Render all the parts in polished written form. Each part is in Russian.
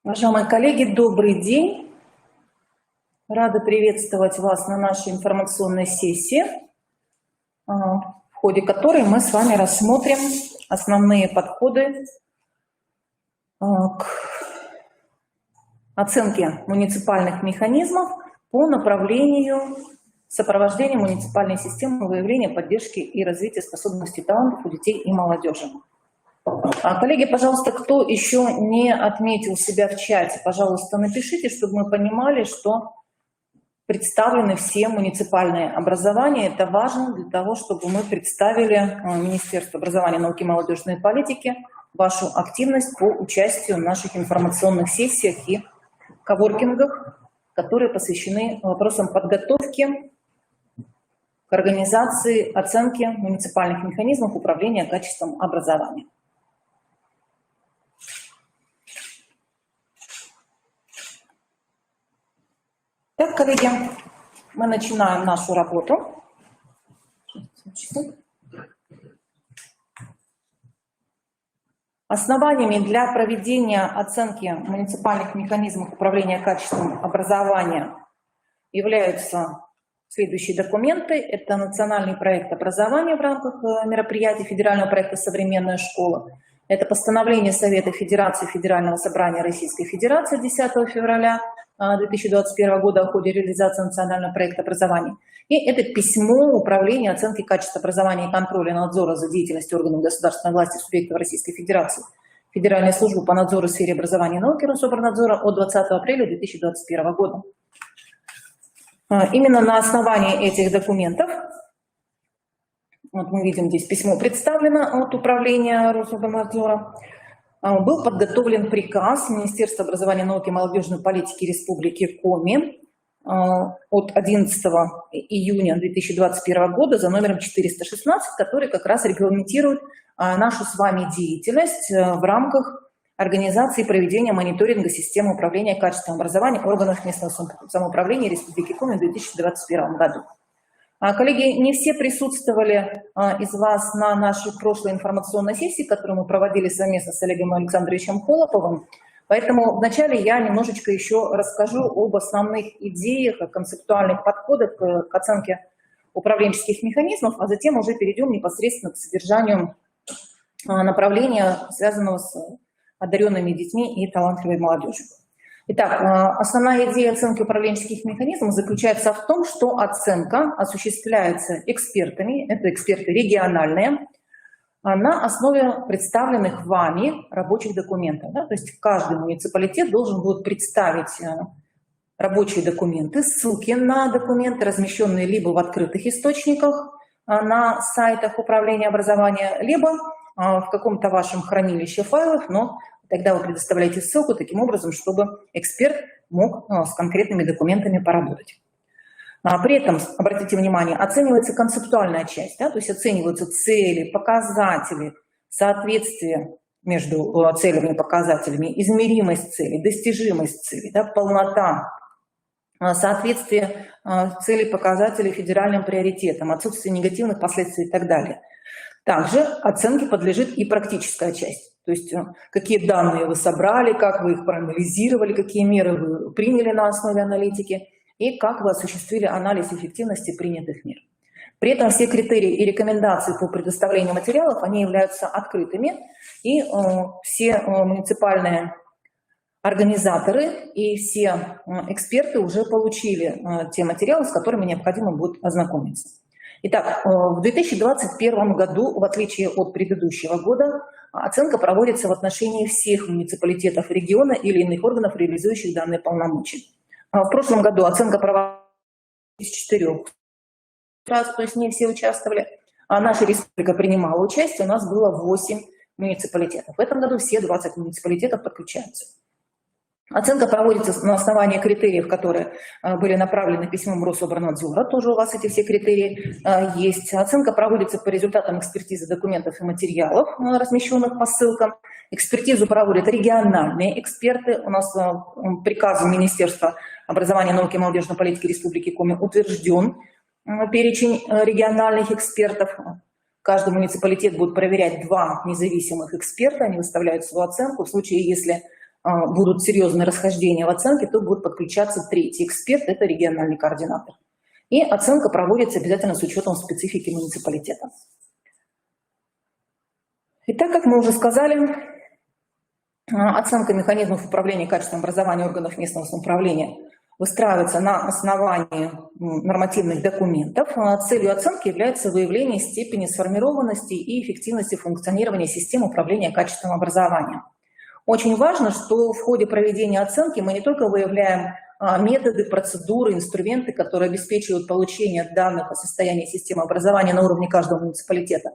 Уважаемые коллеги, добрый день! Рада приветствовать вас на нашей информационной сессии, в ходе которой мы с вами рассмотрим основные подходы к оценке муниципальных механизмов по направлению сопровождения муниципальной системы выявления, поддержки и развития способностей талантов у детей и молодежи. Коллеги, пожалуйста, кто еще не отметил себя в чате, пожалуйста, напишите, чтобы мы понимали, что представлены все муниципальные образования. Это важно для того, чтобы мы представили Министерству образования, науки и молодежной политики вашу активность по участию в наших информационных сессиях и коворкингах, которые посвящены вопросам подготовки к организации оценки муниципальных механизмов управления качеством образования. Так, коллеги, мы начинаем нашу работу. Основаниями для проведения оценки муниципальных механизмов управления качеством образования являются следующие документы. Это национальный проект образования в рамках мероприятий федерального проекта «Современная школа». Это постановление Совета Федерации Федерального собрания Российской Федерации 10 февраля 2021 года о ходе реализации национального проекта образования. И это письмо Управления оценки качества образования и контроля и надзора за деятельностью органов государственной власти субъектов Российской Федерации, Федеральной службы по надзору в сфере образования и науки Рособорнадзора от 20 апреля 2021 года. Именно на основании этих документов, вот мы видим здесь письмо представлено от Управления Рособорнадзора, был подготовлен приказ Министерства образования, науки и молодежной политики Республики Коми от 11 июня 2021 года за номером 416, который как раз регламентирует нашу с вами деятельность в рамках организации проведения мониторинга системы управления качеством образования органов местного самоуправления Республики Коми в 2021 году. Коллеги, не все присутствовали из вас на нашей прошлой информационной сессии, которую мы проводили совместно с Олегом Александровичем Холоповым. Поэтому вначале я немножечко еще расскажу об основных идеях, о концептуальных подходах к оценке управленческих механизмов, а затем уже перейдем непосредственно к содержанию направления, связанного с одаренными детьми и талантливой молодежью. Итак, основная идея оценки управленческих механизмов заключается в том, что оценка осуществляется экспертами, это эксперты региональные, на основе представленных вами рабочих документов. Да? То есть каждый муниципалитет должен будет представить рабочие документы, ссылки на документы, размещенные либо в открытых источниках на сайтах управления образования, либо в каком-то вашем хранилище файлов, но тогда вы предоставляете ссылку таким образом, чтобы эксперт мог с конкретными документами поработать. При этом, обратите внимание, оценивается концептуальная часть, да, то есть оцениваются цели, показатели, соответствие между целями и показателями, измеримость целей, достижимость целей, да, полнота, соответствие целей, показателей федеральным приоритетам, отсутствие негативных последствий и так далее. Также оценке подлежит и практическая часть, то есть какие данные вы собрали, как вы их проанализировали, какие меры вы приняли на основе аналитики и как вы осуществили анализ эффективности принятых мер. При этом все критерии и рекомендации по предоставлению материалов, они являются открытыми, и все муниципальные организаторы и все эксперты уже получили те материалы, с которыми необходимо будет ознакомиться. Итак, в 2021 году, в отличие от предыдущего года, оценка проводится в отношении всех муниципалитетов региона или иных органов, реализующих данные полномочия. В прошлом году оценка проводилась из 4 раз, то есть не все участвовали, а наша республика принимала участие, у нас было 8 муниципалитетов. В этом году все 20 муниципалитетов подключаются. Оценка проводится на основании критериев, которые были направлены письмом Рособорнадзора, тоже у вас эти все критерии есть. Оценка проводится по результатам экспертизы документов и материалов, размещенных по ссылкам. Экспертизу проводят региональные эксперты. У нас приказом Министерства образования, науки и молодежной политики Республики Коми утвержден перечень региональных экспертов. Каждый муниципалитет будет проверять 2 независимых эксперта, они выставляют свою оценку. В случае, если будут серьезные расхождения в оценке, то будет подключаться третий эксперт, это региональный координатор. И оценка проводится обязательно с учетом специфики муниципалитета. Итак, как мы уже сказали, оценка механизмов управления качеством образования органов местного самоуправления выстраивается на основании нормативных документов. Целью оценки является выявление степени сформированности и эффективности функционирования системы управления качеством образования. Очень важно, что в ходе проведения оценки мы не только выявляем методы, процедуры, инструменты, которые обеспечивают получение данных о состоянии системы образования на уровне каждого муниципалитета,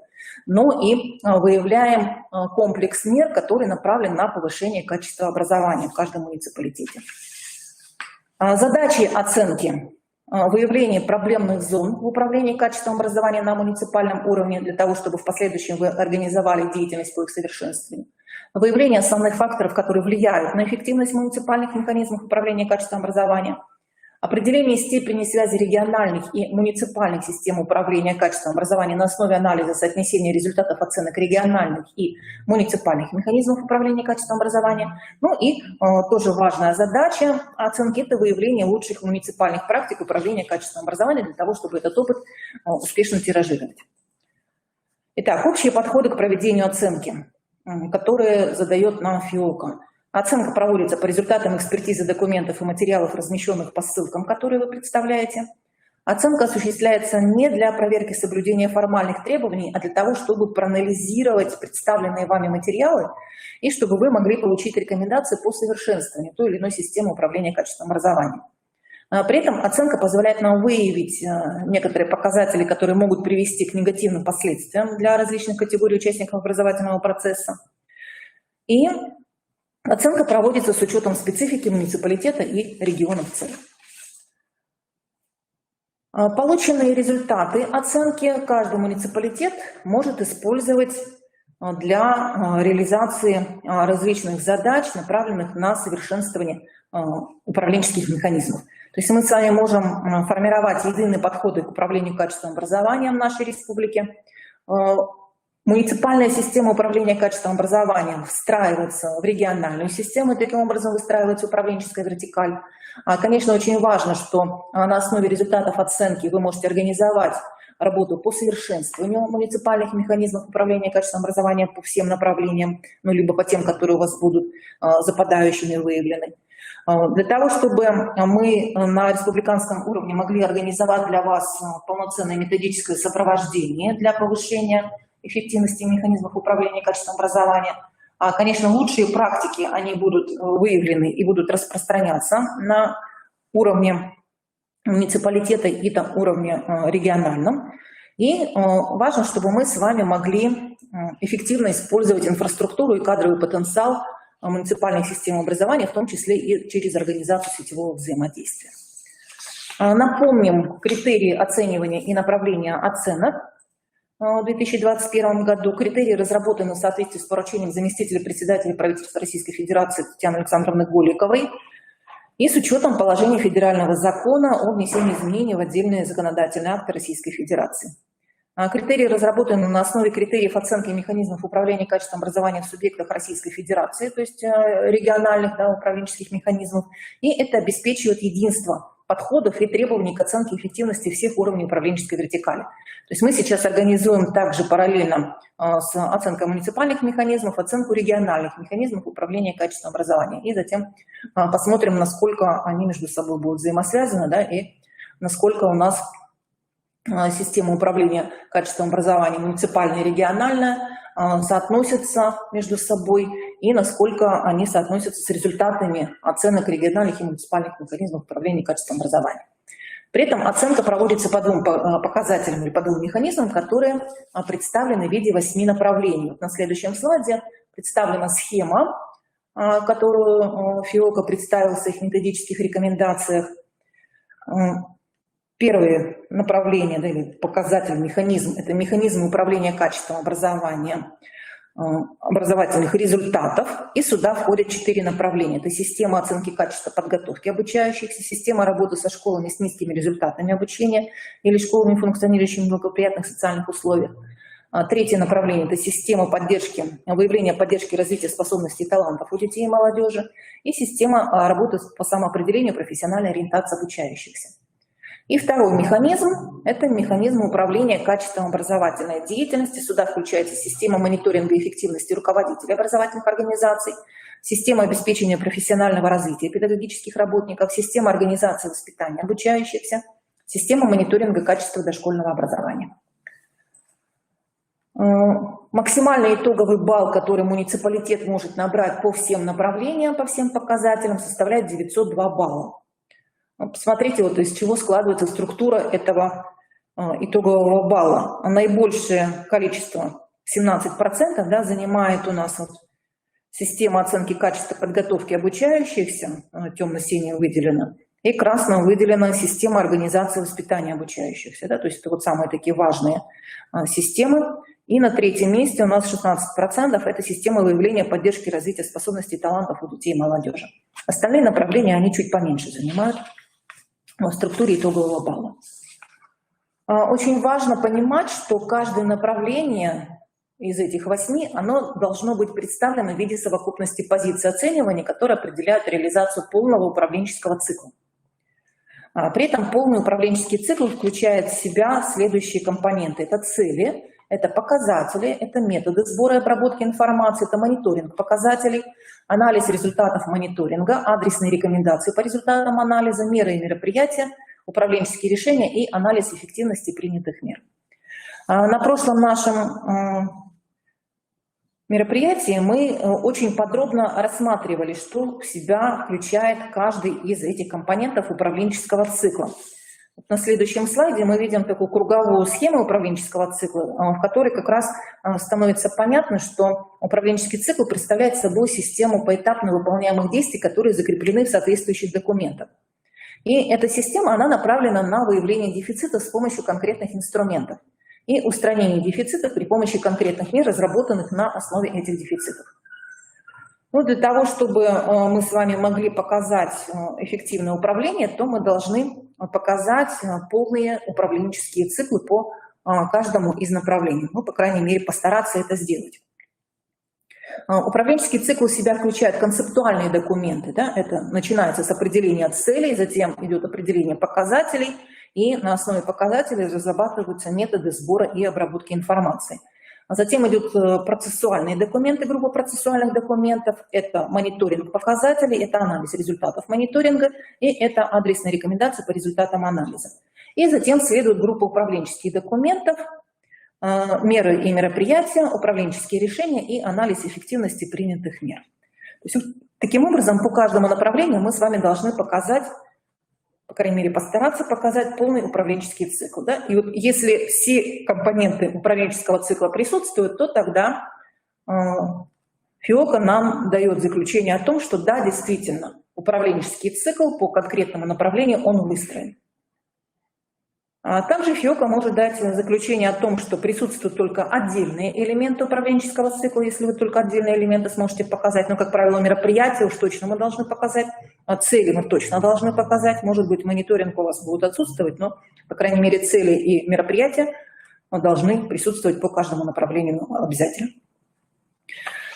но и выявляем комплекс мер, который направлен на повышение качества образования в каждом муниципалитете. Задачи оценки: выявление проблемных зон в управлении качеством образования на муниципальном уровне для того, чтобы в последующем вы организовали деятельность по их совершенствованию. Выявление основных факторов, которые влияют на эффективность муниципальных механизмов управления качеством образования. Определение степени связи региональных и муниципальных систем управления качеством образования на основе анализа соотнесения результатов оценок региональных и муниципальных механизмов управления качеством образования. Ну и тоже важная задача оценки – это выявление лучших муниципальных практик управления качеством образования для того, чтобы этот опыт успешно тиражировать. Итак, общие подходы к проведению оценки, которые задает нам ФИОКа. Оценка проводится по результатам экспертизы документов и материалов, размещенных по ссылкам, которые вы представляете. Оценка осуществляется не для проверки соблюдения формальных требований, а для того, чтобы проанализировать представленные вами материалы и чтобы вы могли получить рекомендации по совершенствованию той или иной системы управления качеством образования. При этом оценка позволяет нам выявить некоторые показатели, которые могут привести к негативным последствиям для различных категорий участников образовательного процесса. И оценка проводится с учетом специфики муниципалитета и региона в целом. Полученные результаты оценки каждый муниципалитет может использовать для реализации различных задач, направленных на совершенствование управленческих механизмов. То есть мы с вами можем формировать единые подходы к управлению качеством образования в нашей республике. Муниципальная система управления качеством образования встраивается в региональную систему, и таким образом выстраивается управленческая вертикаль. Конечно, очень важно, что на основе результатов оценки вы можете организовать работу по совершенствованию муниципальных механизмов управления качеством образования по всем направлениям, ну, либо по тем, которые у вас будут западающими выявлены. Для того, чтобы мы на республиканском уровне могли организовать для вас полноценное методическое сопровождение для повышения эффективности механизмов управления качеством образования, конечно, лучшие практики, они будут выявлены и будут распространяться на уровне муниципалитета и там уровне региональном. И важно, чтобы мы с вами могли эффективно использовать инфраструктуру и кадровый потенциал муниципальных систем образования, в том числе и через организацию сетевого взаимодействия. Напомним критерии оценивания и направления оценок в 2021 году. Критерии разработаны в соответствии с поручением заместителя председателя правительства Российской Федерации Татьяны Александровны Голиковой и с учетом положений федерального закона о внесении изменений в отдельные законодательные акты Российской Федерации. Критерии разработаны на основе критериев оценки механизмов управления качеством образования в субъектах Российской Федерации, то есть региональных управленческих механизмов, и это обеспечивает единство подходов и требований к оценке эффективности всех уровней управленческой вертикали. То есть мы сейчас организуем также параллельно с оценкой муниципальных механизмов, оценку региональных механизмов управления качеством образования. И затем посмотрим, насколько они между собой будут взаимосвязаны, да, и насколько у нас система управления качеством образования муниципальная и региональная соотносятся между собой и насколько они соотносятся с результатами оценок региональных и муниципальных механизмов управления качеством образования. При этом оценка проводится по двум показателям или по двум механизмам, которые представлены в виде 8 направлений. Вот на следующем слайде представлена схема, которую ФИОКа представил в своих методических рекомендациях. Первое направление, да, или показатель, механизм – это механизм управления качеством образования, образовательных результатов. И сюда входят 4 направления. Это система оценки качества подготовки обучающихся, система работы со школами с низкими результатами обучения или школами, функционирующими в благоприятных социальных условиях, Третье направление – это система поддержки, выявления поддержки и развития способностей и талантов у детей и молодежи. И система работы по самоопределению профессиональной ориентации обучающихся. И второй механизм – это механизм управления качеством образовательной деятельности. Сюда включается система мониторинга эффективности руководителей образовательных организаций, система обеспечения профессионального развития педагогических работников, система организации воспитания обучающихся, система мониторинга качества дошкольного образования. Максимальный итоговый балл, который муниципалитет может набрать по всем направлениям, по всем показателям, составляет 902 балла. Посмотрите, вот из чего складывается структура этого итогового балла. Наибольшее количество, 17%, да, занимает у нас вот система оценки качества подготовки обучающихся, темно-синяя выделена, и красным выделена система организации воспитания обучающихся. Да, то есть это вот самые такие важные системы. И на третьем месте у нас 16% это система выявления поддержки и развития способностей и талантов у детей и молодежи. Остальные направления, они чуть поменьше занимают в структуре итогового балла. Очень важно понимать, что каждое направление из этих 8, оно должно быть представлено в виде совокупности позиций оценивания, которые определяют реализацию полного управленческого цикла. При этом полный управленческий цикл включает в себя следующие компоненты. Это цели, это показатели, это методы сбора и обработки информации, это мониторинг показателей, анализ результатов мониторинга, адресные рекомендации по результатам анализа, меры и мероприятия, управленческие решения и анализ эффективности принятых мер. На прошлом нашем мероприятии мы очень подробно рассматривали, что в себя включает каждый из этих компонентов управленческого цикла. На следующем слайде мы видим такую круговую схему управленческого цикла, в которой как раз становится понятно, что управленческий цикл представляет собой систему поэтапно выполняемых действий, которые закреплены в соответствующих документах. И эта система, она направлена на выявление дефицитов с помощью конкретных инструментов и устранение дефицитов при помощи конкретных мер, разработанных на основе этих дефицитов. Ну, для того, чтобы мы с вами могли показать эффективное управление, то мы должны показать полные управленческие циклы по каждому из направлений. Ну, по крайней мере, постараться это сделать. Управленческий цикл в себя включает концептуальные документы. Да? Это начинается с определения целей, затем идет определение показателей, и на основе показателей разрабатываются методы сбора и обработки информации. А затем идут процессуальные документы, группа процессуальных документов, это мониторинг показателей, это анализ результатов мониторинга и это адресные рекомендации по результатам анализа. И затем следует группа управленческих документов, меры и мероприятия, управленческие решения и анализ эффективности принятых мер. То есть, таким образом, по каждому направлению мы с вами должны показать, по крайней мере, постараться показать полный управленческий цикл. Да? И вот если все компоненты управленческого цикла присутствуют, то тогда ФИОКа нам дает заключение о том, что да, действительно, управленческий цикл по конкретному направлению, он выстроен. Также ФИОКа может дать заключение о том, что присутствуют только отдельные элементы управленческого цикла, если вы только отдельные элементы сможете показать. Но, как правило, мероприятия уж точно мы должны показать, цели мы точно должны показать. Может быть, мониторинг у вас будет отсутствовать, но, по крайней мере, цели и мероприятия должны присутствовать по каждому направлению обязательно.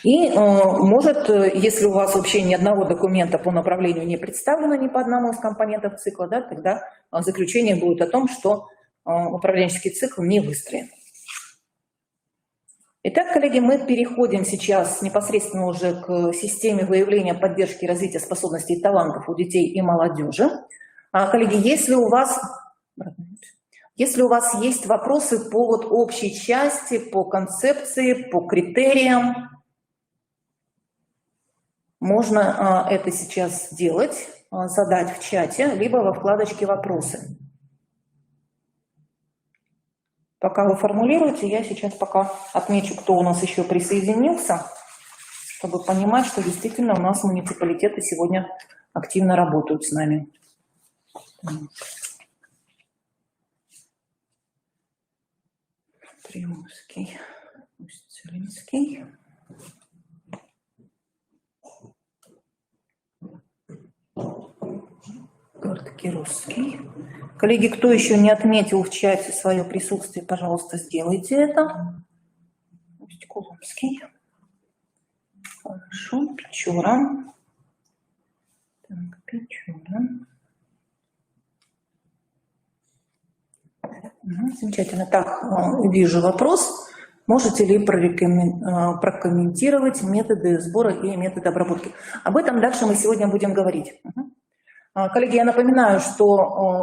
И может, если у вас вообще ни одного документа по направлению не представлено ни по одному из компонентов цикла, да, тогда заключение будет о том, что управленческий цикл не выстроен. Итак, коллеги, мы переходим сейчас непосредственно уже к системе выявления поддержки и развития способностей и талантов у детей и молодежи. Коллеги, если у вас есть вопросы по вот общей части, по концепции, по критериям, можно это сейчас сделать, задать в чате, либо во вкладочке «Вопросы». Пока вы формулируете, я сейчас пока отмечу, кто у нас еще присоединился, чтобы понимать, что действительно у нас муниципалитеты сегодня активно работают с нами. Приморский, Усть-Целинский. Кировский. Коллеги, кто еще не отметил в чате свое присутствие, пожалуйста, сделайте это. Римский. Хорошо, Печора. Так, Печора. Замечательно. Так, вижу вопрос. Можете ли прокомментировать методы сбора и методы обработки? Об этом дальше мы сегодня будем говорить. Коллеги, я напоминаю, что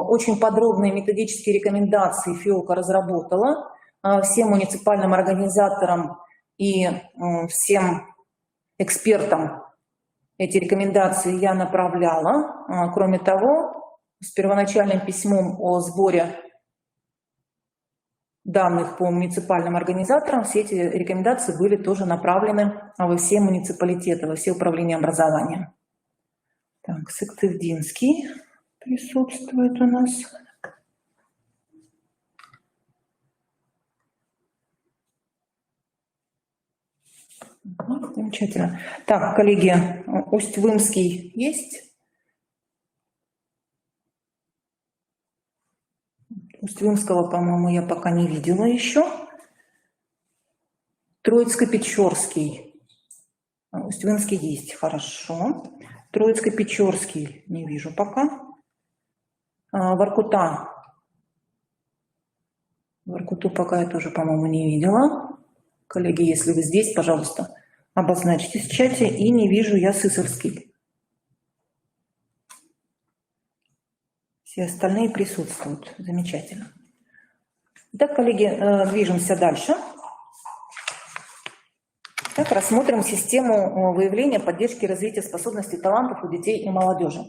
очень подробные методические рекомендации ФИОКа разработала. Всем муниципальным организаторам и всем экспертам эти рекомендации я направляла. Кроме того, с первоначальным письмом о сборе данных по муниципальным организаторам все эти рекомендации были тоже направлены во все муниципалитеты, во все управления образования. Так, Сыктывдинский присутствует у нас. Замечательно. Так, коллеги, Усть-Вымский есть? Усть-Вымского, по-моему, я пока не видела еще. Троицко-Печорский. Усть-Вымский есть, хорошо. Троицко-Печорский не вижу пока. Воркута. Воркуту пока я тоже, по-моему, не видела. Коллеги, если вы здесь, пожалуйста, обозначьтесь в чате. И не вижу я Сысовский. Все остальные присутствуют. Замечательно. Итак, коллеги, движемся дальше. Так, рассмотрим систему выявления, поддержки и развития способностей и талантов у детей и молодежи.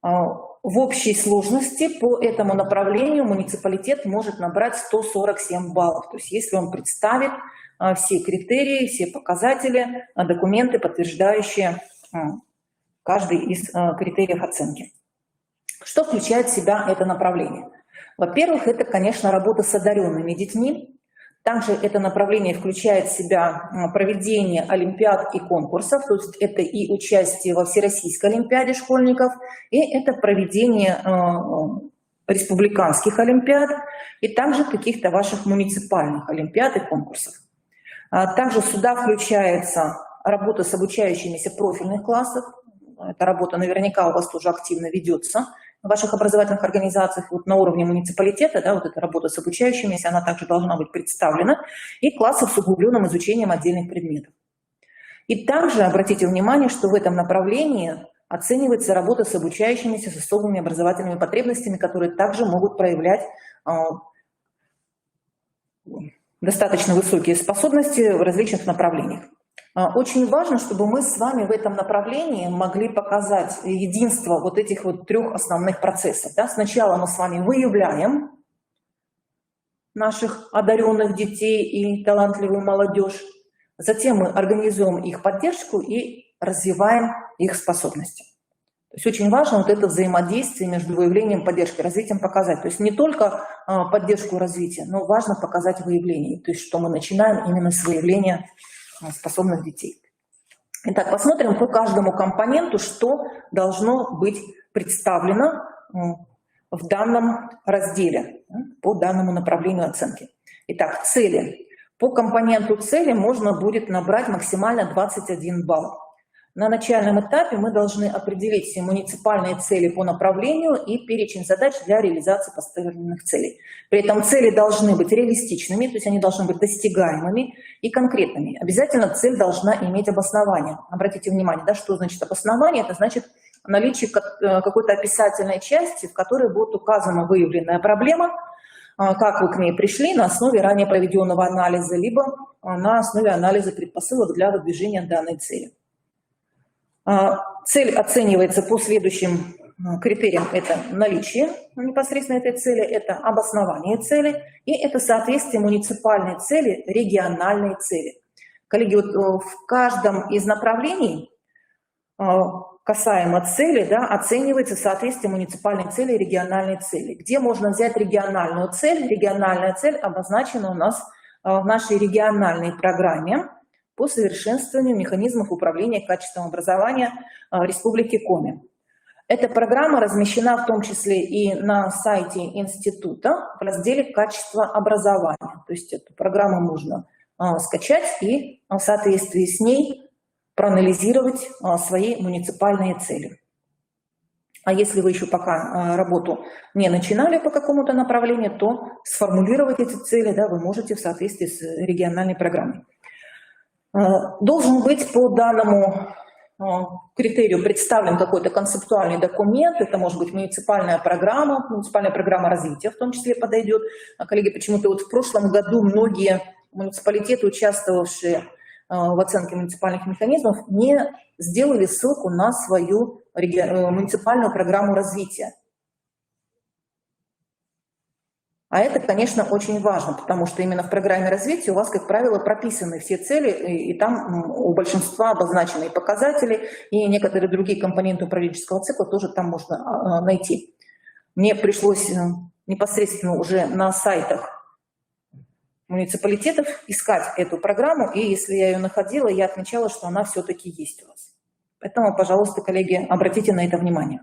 В общей сложности по этому направлению муниципалитет может набрать 147 баллов. То есть если он представит все критерии, все показатели, документы, подтверждающие каждый из критериев оценки. Что включает в себя это направление? Во-первых, это, конечно, работа с одаренными детьми. Также это направление включает в себя проведение олимпиад и конкурсов, то есть это и участие во Всероссийской олимпиаде школьников, и это проведение республиканских олимпиад, и также каких-то ваших муниципальных олимпиад и конкурсов. Также сюда включается работа с обучающимися профильных классов. Эта работа наверняка у вас тоже активно ведется в ваших образовательных организациях. Вот на уровне муниципалитета, да, вот эта работа с обучающимися, она также должна быть представлена. И классов с углубленным изучением отдельных предметов. И также обратите внимание, что в этом направлении оценивается работа с обучающимися с особыми образовательными потребностями, которые также могут проявлять достаточно высокие способности в различных направлениях. Очень важно, чтобы мы с вами в этом направлении могли показать единство вот этих вот трех основных процессов. Да? Сначала мы с вами выявляем наших одаренных детей и талантливую молодежь, затем мы организуем их поддержку и развиваем их способности. То есть очень важно вот это взаимодействие между выявлением, поддержкой и развитием показать. То есть не только поддержку развития, но важно показать выявление. То есть что мы начинаем именно с выявления способных детей. Итак, посмотрим по каждому компоненту, что должно быть представлено в данном разделе по данному направлению оценки. Итак, цели. По компоненту цели можно будет набрать максимально 21 балл. На начальном этапе мы должны определить все муниципальные цели по направлению и перечень задач для реализации поставленных целей. При этом цели должны быть реалистичными, то есть они должны быть достигаемыми и конкретными. Обязательно цель должна иметь обоснование. Обратите внимание, да, что значит обоснование? Это значит наличие какой-то описательной части, в которой будет указана выявленная проблема, как вы к ней пришли на основе ранее проведенного анализа, либо на основе анализа предпосылок для выдвижения данной цели. Цель оценивается по следующим критериям. Это наличие непосредственно этой цели, это обоснование цели и это соответствие муниципальной цели региональной цели. Коллеги, вот в каждом из направлений касаемо цели, да, оценивается соответствие муниципальной цели и региональной цели. Где можно взять региональную цель? Региональная цель обозначена у нас в нашей региональной программе по совершенствованию механизмов управления качеством образования Республики Коми. Эта программа размещена в том числе и на сайте института в разделе «Качество образования». То есть эту программу можно скачать и в соответствии с ней проанализировать свои муниципальные цели. А если вы еще пока работу не начинали по какому-то направлению, то сформулировать эти цели, да, вы можете в соответствии с региональной программой. Должен быть по данному критерию представлен какой-то концептуальный документ, это может быть муниципальная программа развития в том числе подойдет. Коллеги, почему-то вот в прошлом году многие муниципалитеты, участвовавшие в оценке муниципальных механизмов, не сделали ссылку на свою муниципальную программу развития. А это, конечно, очень важно, потому что именно в программе развития у вас, как правило, прописаны все цели, и там у большинства обозначены и показатели, и некоторые другие компоненты управленческого цикла тоже там можно найти. Мне пришлось непосредственно уже на сайтах муниципалитетов искать эту программу, и если я ее находила, я отмечала, что она все-таки есть у вас. Поэтому, пожалуйста, коллеги, обратите на это внимание.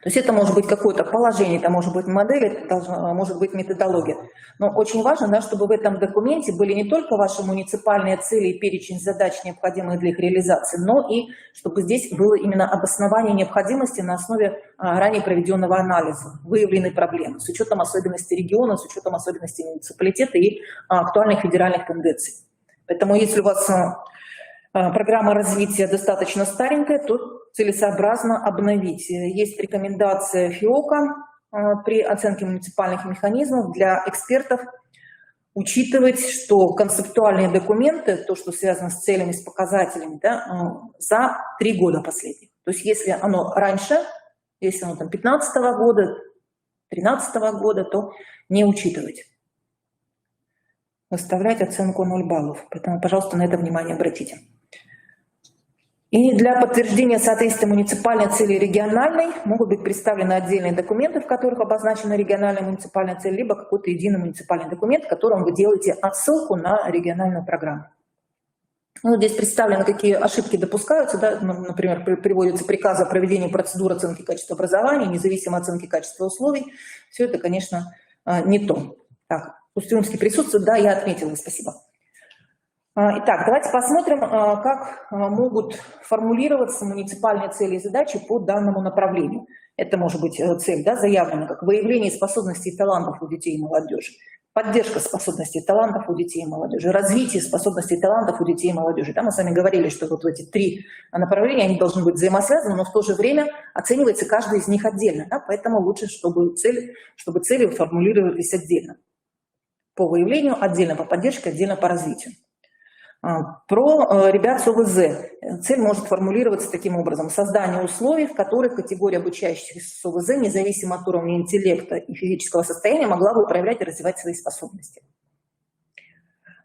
То есть это может быть какое-то положение, это может быть модель, это может быть методология. Но очень важно, да, чтобы в этом документе были не только ваши муниципальные цели и перечень задач, необходимых для их реализации, но и чтобы здесь было именно обоснование необходимости на основе ранее проведенного анализа, выявленной проблемы, с учетом особенностей региона, с учетом особенностей муниципалитета и актуальных федеральных тенденций. Поэтому если у вас программа развития достаточно старенькая, то целесообразно обновить. Есть рекомендация ФИОКа при оценке муниципальных механизмов для экспертов учитывать, что концептуальные документы, то, что связано с целями, с показателями, да, за 3 года последних. То есть если оно раньше, если оно там 2015 года, 2013 года, то не учитывать. Выставлять оценку 0 баллов. Поэтому, пожалуйста, на это внимание обратите. И для подтверждения соответствия муниципальной цели и региональной могут быть представлены отдельные документы, в которых обозначена региональная муниципальная цель, либо какой-то единый муниципальный документ, в котором вы делаете отсылку на региональную программу. Ну, здесь представлены, какие ошибки допускаются. Да? Например, приводится приказ о проведении процедуры оценки качества образования, независимой оценки качества условий. Все это, конечно, не то. Так, Устюмский присутствует, да, я отметила, спасибо. Итак, давайте посмотрим, как могут формулироваться муниципальные цели и задачи по данному направлению. Это может быть цель, да, заявлена как выявление способностей и талантов у детей и молодежи, поддержка способностей и талантов у детей и молодежи, развитие способностей и талантов у детей и молодежи. Да, мы с вами говорили, что вот эти 3 направления, они должны быть взаимосвязаны, но в то же время оценивается каждый из них отдельно. Да, поэтому лучше, чтобы цели формулировались отдельно. По выявлению отдельно, по поддержке отдельно, по развитию. Про ребят с ОВЗ. Цель может формулироваться таким образом. Создание условий, в которых категория обучающихся с ОВЗ, независимо от уровня интеллекта и физического состояния, могла бы проявлять и развивать свои способности.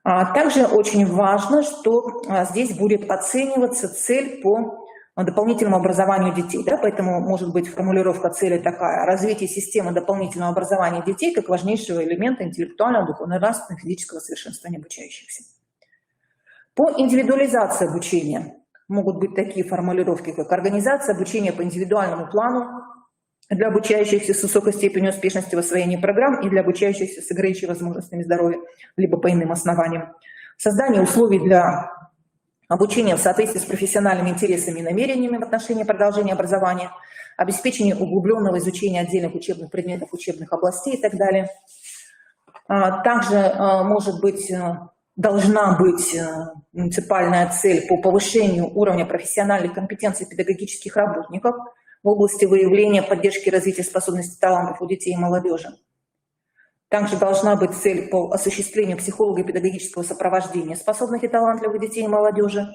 Также очень важно, что здесь будет оцениваться цель по дополнительному образованию детей. Да? Поэтому может быть формулировка цели такая: развитие системы дополнительного образования детей как важнейшего элемента интеллектуального, духовно-нравственного и физического совершенствования обучающихся. По индивидуализации обучения могут быть такие формулировки, как организация обучения по индивидуальному плану для обучающихся с высокой степенью успешности в освоении программ и для обучающихся с ограниченными возможностями здоровья, либо по иным основаниям. Создание условий для обучения в соответствии с профессиональными интересами и намерениями в отношении продолжения образования, обеспечение углубленного изучения отдельных учебных предметов, учебных областей и так далее. Также может быть... Должна быть муниципальная цель по повышению уровня профессиональных компетенций педагогических работников в области выявления, поддержки и развития способностей и талантов у детей и молодежи. Также должна быть цель по осуществлению психолого-педагогического сопровождения способных и талантливых детей и молодежи.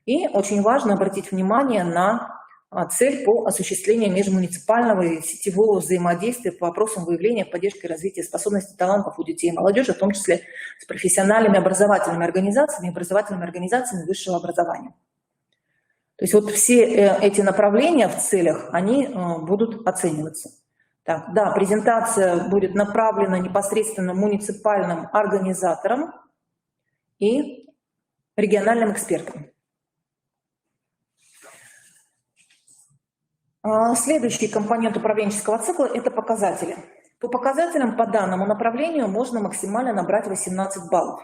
И очень важно обратить внимание на цель по осуществлению межмуниципального и сетевого взаимодействия по вопросам выявления, поддержки и развития способностей и талантов у детей и молодежи, в том числе с профессиональными образовательными организациями высшего образования. То есть вот все эти направления в целях, они будут оцениваться. Так, да, презентация будет направлена непосредственно муниципальным организаторам и региональным экспертам. Следующий компонент управленческого цикла – это показатели. По показателям по данному направлению можно максимально набрать 18 баллов.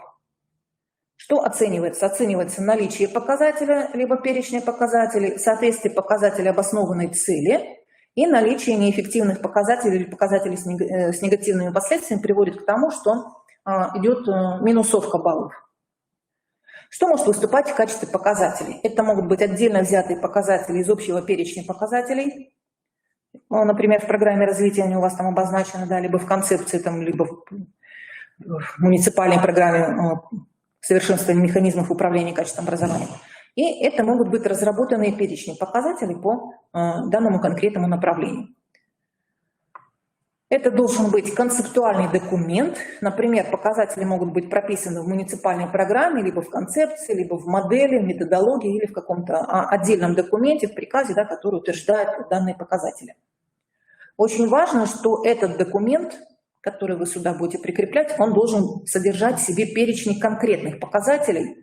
Что оценивается? Оценивается наличие показателя, либо перечня показателей, соответствие показателя обоснованной цели и наличие неэффективных показателей или показателей с негативными последствиями приводит к тому, что идет минусовка баллов. Что может выступать в качестве показателей? Это могут быть отдельно взятые показатели из общего перечня показателей. Ну, например, в программе развития они у вас там обозначены, да, либо в концепции, там, либо в муниципальной программе совершенствования механизмов управления качеством образования. И это могут быть разработанные перечни показателей по данному конкретному направлению. Это должен быть концептуальный документ. Например, показатели могут быть прописаны в муниципальной программе, либо в концепции, либо в модели, в методологии или в каком-то отдельном документе, в приказе, да, который утверждает данные показатели. Очень важно, что этот документ, который вы сюда будете прикреплять, он должен содержать в себе перечень конкретных показателей,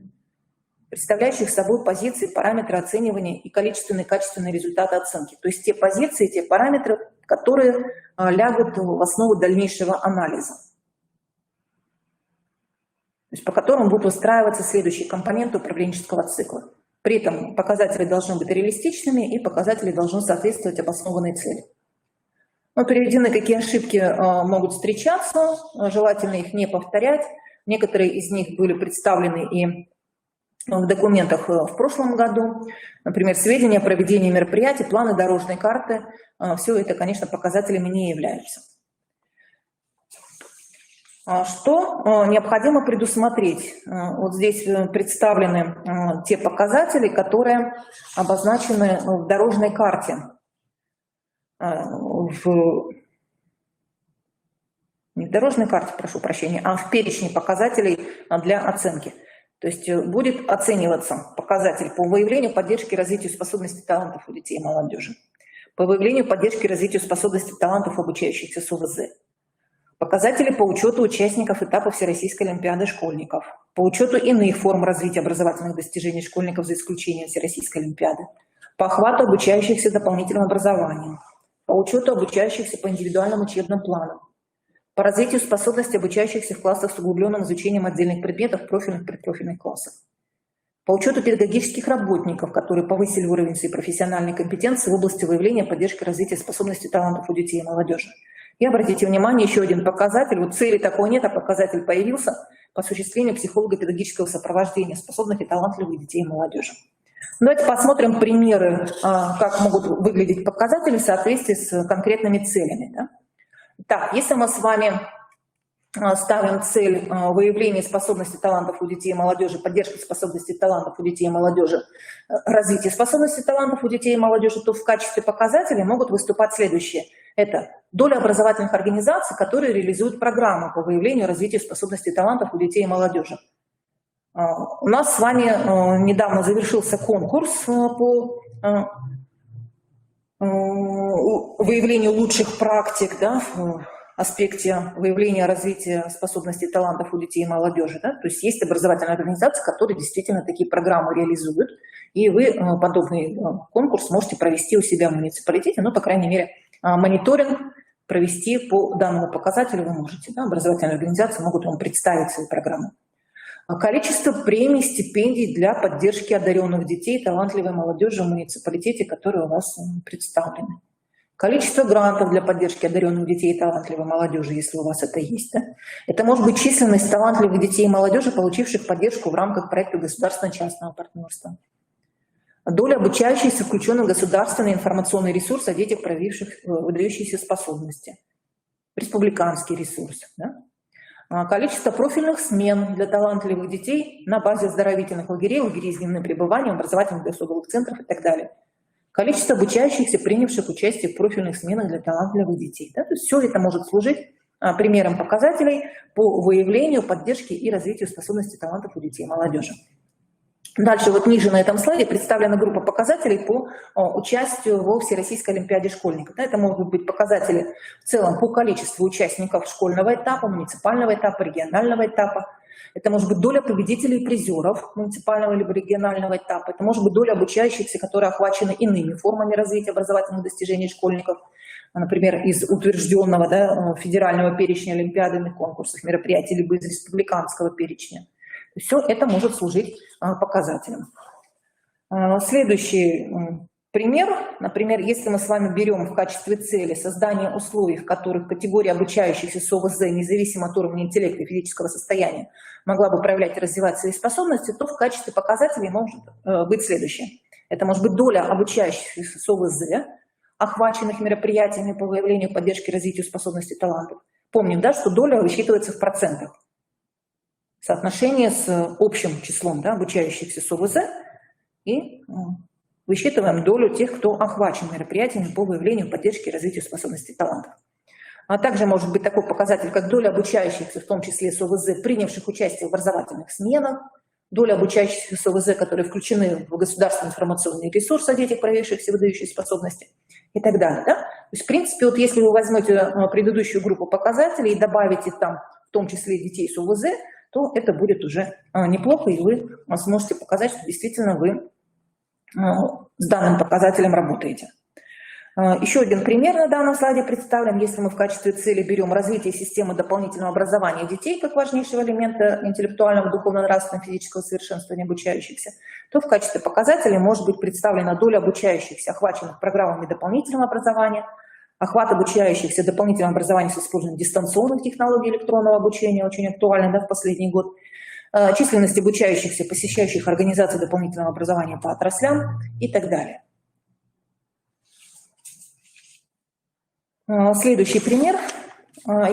представляющих собой позиции, параметры оценивания и количественные и качественные результаты оценки. То есть те позиции, те параметры, которые лягут в основу дальнейшего анализа. То есть по которым будут выстраиваться следующие компоненты управленческого цикла. При этом показатели должны быть реалистичными и показатели должны соответствовать обоснованной цели. Но приведены, какие ошибки могут встречаться, желательно их не повторять. Некоторые из них были представлены и в документах в прошлом году. Например, сведения о проведении мероприятий, планы дорожной карты. Все это, конечно, показателями не являются. Что необходимо предусмотреть? Вот здесь представлены те показатели, которые обозначены в дорожной карте. Не в дорожной карте, прошу прощения, а в перечне показателей для оценки. То есть будет оцениваться показатель по выявлению, поддержке и развитию способностей талантов у детей и молодежи, по выявлению, поддержке и развитию способностей талантов обучающихся с ОВЗ, показатели по учету участников этапа Всероссийской олимпиады школьников, по учету иных форм развития образовательных достижений школьников за исключением Всероссийской олимпиады, по охвату обучающихся дополнительным образованием, по учету обучающихся по индивидуальным учебным планам, по развитию способностей обучающихся в классах с углубленным изучением отдельных предметов профильных и предпрофильных классов, по учету педагогических работников, которые повысили уровень своей профессиональной компетенции в области выявления, поддержки, развития способностей талантов у детей и молодежи. И обратите внимание, еще один показатель, вот цели такой нет, а показатель появился по осуществлению психолого-педагогического сопровождения способных и талантливых детей и молодежи. Давайте посмотрим примеры, как могут выглядеть показатели в соответствии с конкретными целями. Да? Так, если мы с вами ставим цель выявления способностей талантов у детей и молодежи, поддержки способностей талантов у детей и молодежи, развитие способностей талантов у детей и молодежи, то в качестве показателей могут выступать следующие. Это доля образовательных организаций, которые реализуют программы по выявлению и развитию способностей талантов у детей и молодежи. У нас с вами недавно завершился конкурс по выявлению лучших практик, да, в аспекте выявления развития способностей талантов у детей и молодежи. Да? То есть есть образовательные организации, которые действительно такие программы реализуют, и вы подобный конкурс можете провести у себя в муниципалитете, ну, по крайней мере, мониторинг провести по данному показателю вы можете. Да? Образовательные организации могут вам представить свои программы. Количество премий, стипендий для поддержки одаренных детей, талантливой молодежи в муниципалитете, которые у вас представлены. Количество грантов для поддержки одаренных детей и талантливой молодежи, если у вас это есть. Да? Это может быть численность талантливых детей и молодежи, получивших поддержку в рамках проекта государственно-частного партнерства. Доля обучающихся, включенных в государственный информационный ресурс о детях, проявивших выдающиеся способности. Республиканский ресурс. Да? Количество профильных смен для талантливых детей на базе оздоровительных лагерей, лагерей с дневным пребыванием, образовательных досуговых центров и так далее. Количество обучающихся, принявших участие в профильных сменах для талантливых детей. Да? То есть все это может служить примером показателей по выявлению, поддержке и развитию способностей талантов у детей и молодежи. Дальше вот ниже на этом слайде представлена группа показателей по участию во Всероссийской олимпиаде школьников. Это могут быть показатели в целом по количеству участников школьного этапа, муниципального этапа, регионального этапа. Это может быть доля победителей и призеров муниципального либо регионального этапа. Это может быть доля обучающихся, которые охвачены иными формами развития образовательных достижений школьников. Например, из утвержденного, да, федерального перечня олимпиадных конкурсов, мероприятий, либо из республиканского перечня. Все это может служить показателем. Следующий пример. Например, если мы с вами берем в качестве цели создание условий, в которых категория обучающихся с ОВЗ, независимо от уровня интеллекта и физического состояния, могла бы проявлять и развивать свои способности, то в качестве показателей может быть следующее. Это может быть доля обучающихся с ОВЗ, охваченных мероприятиями по выявлению, поддержке, развитию способностей и талантов. Помним, да, что доля высчитывается в процентах. Соотношение с общим числом, да, обучающихся с ОВЗ, и высчитываем долю тех, кто охвачен мероприятиями по выявлению, поддержке и развитию способностей и талантов. А также может быть такой показатель, как доля обучающихся, в том числе с ОВЗ, принявших участие в образовательных сменах, доля обучающихся с ОВЗ, которые включены в государственный информационный ресурс о детях, проявивших все выдающие способности, и так далее. Да? То есть, в принципе, вот если вы возьмете предыдущую группу показателей и добавите там, в том числе детей с ОВЗ, то это будет уже неплохо, и вы сможете показать, что действительно вы с данным показателем работаете. Еще один пример на данном слайде представлен. Если мы в качестве цели берем развитие системы дополнительного образования детей как важнейшего элемента интеллектуального, духовно-нравственного, физического совершенствования обучающихся, то в качестве показателя может быть представлена доля обучающихся, охваченных программами дополнительного образования, охват обучающихся дополнительного образования с использованием дистанционных технологий электронного обучения, очень актуально, да, в последний год, численность обучающихся, посещающих организации дополнительного образования по отраслям и так далее. Следующий пример.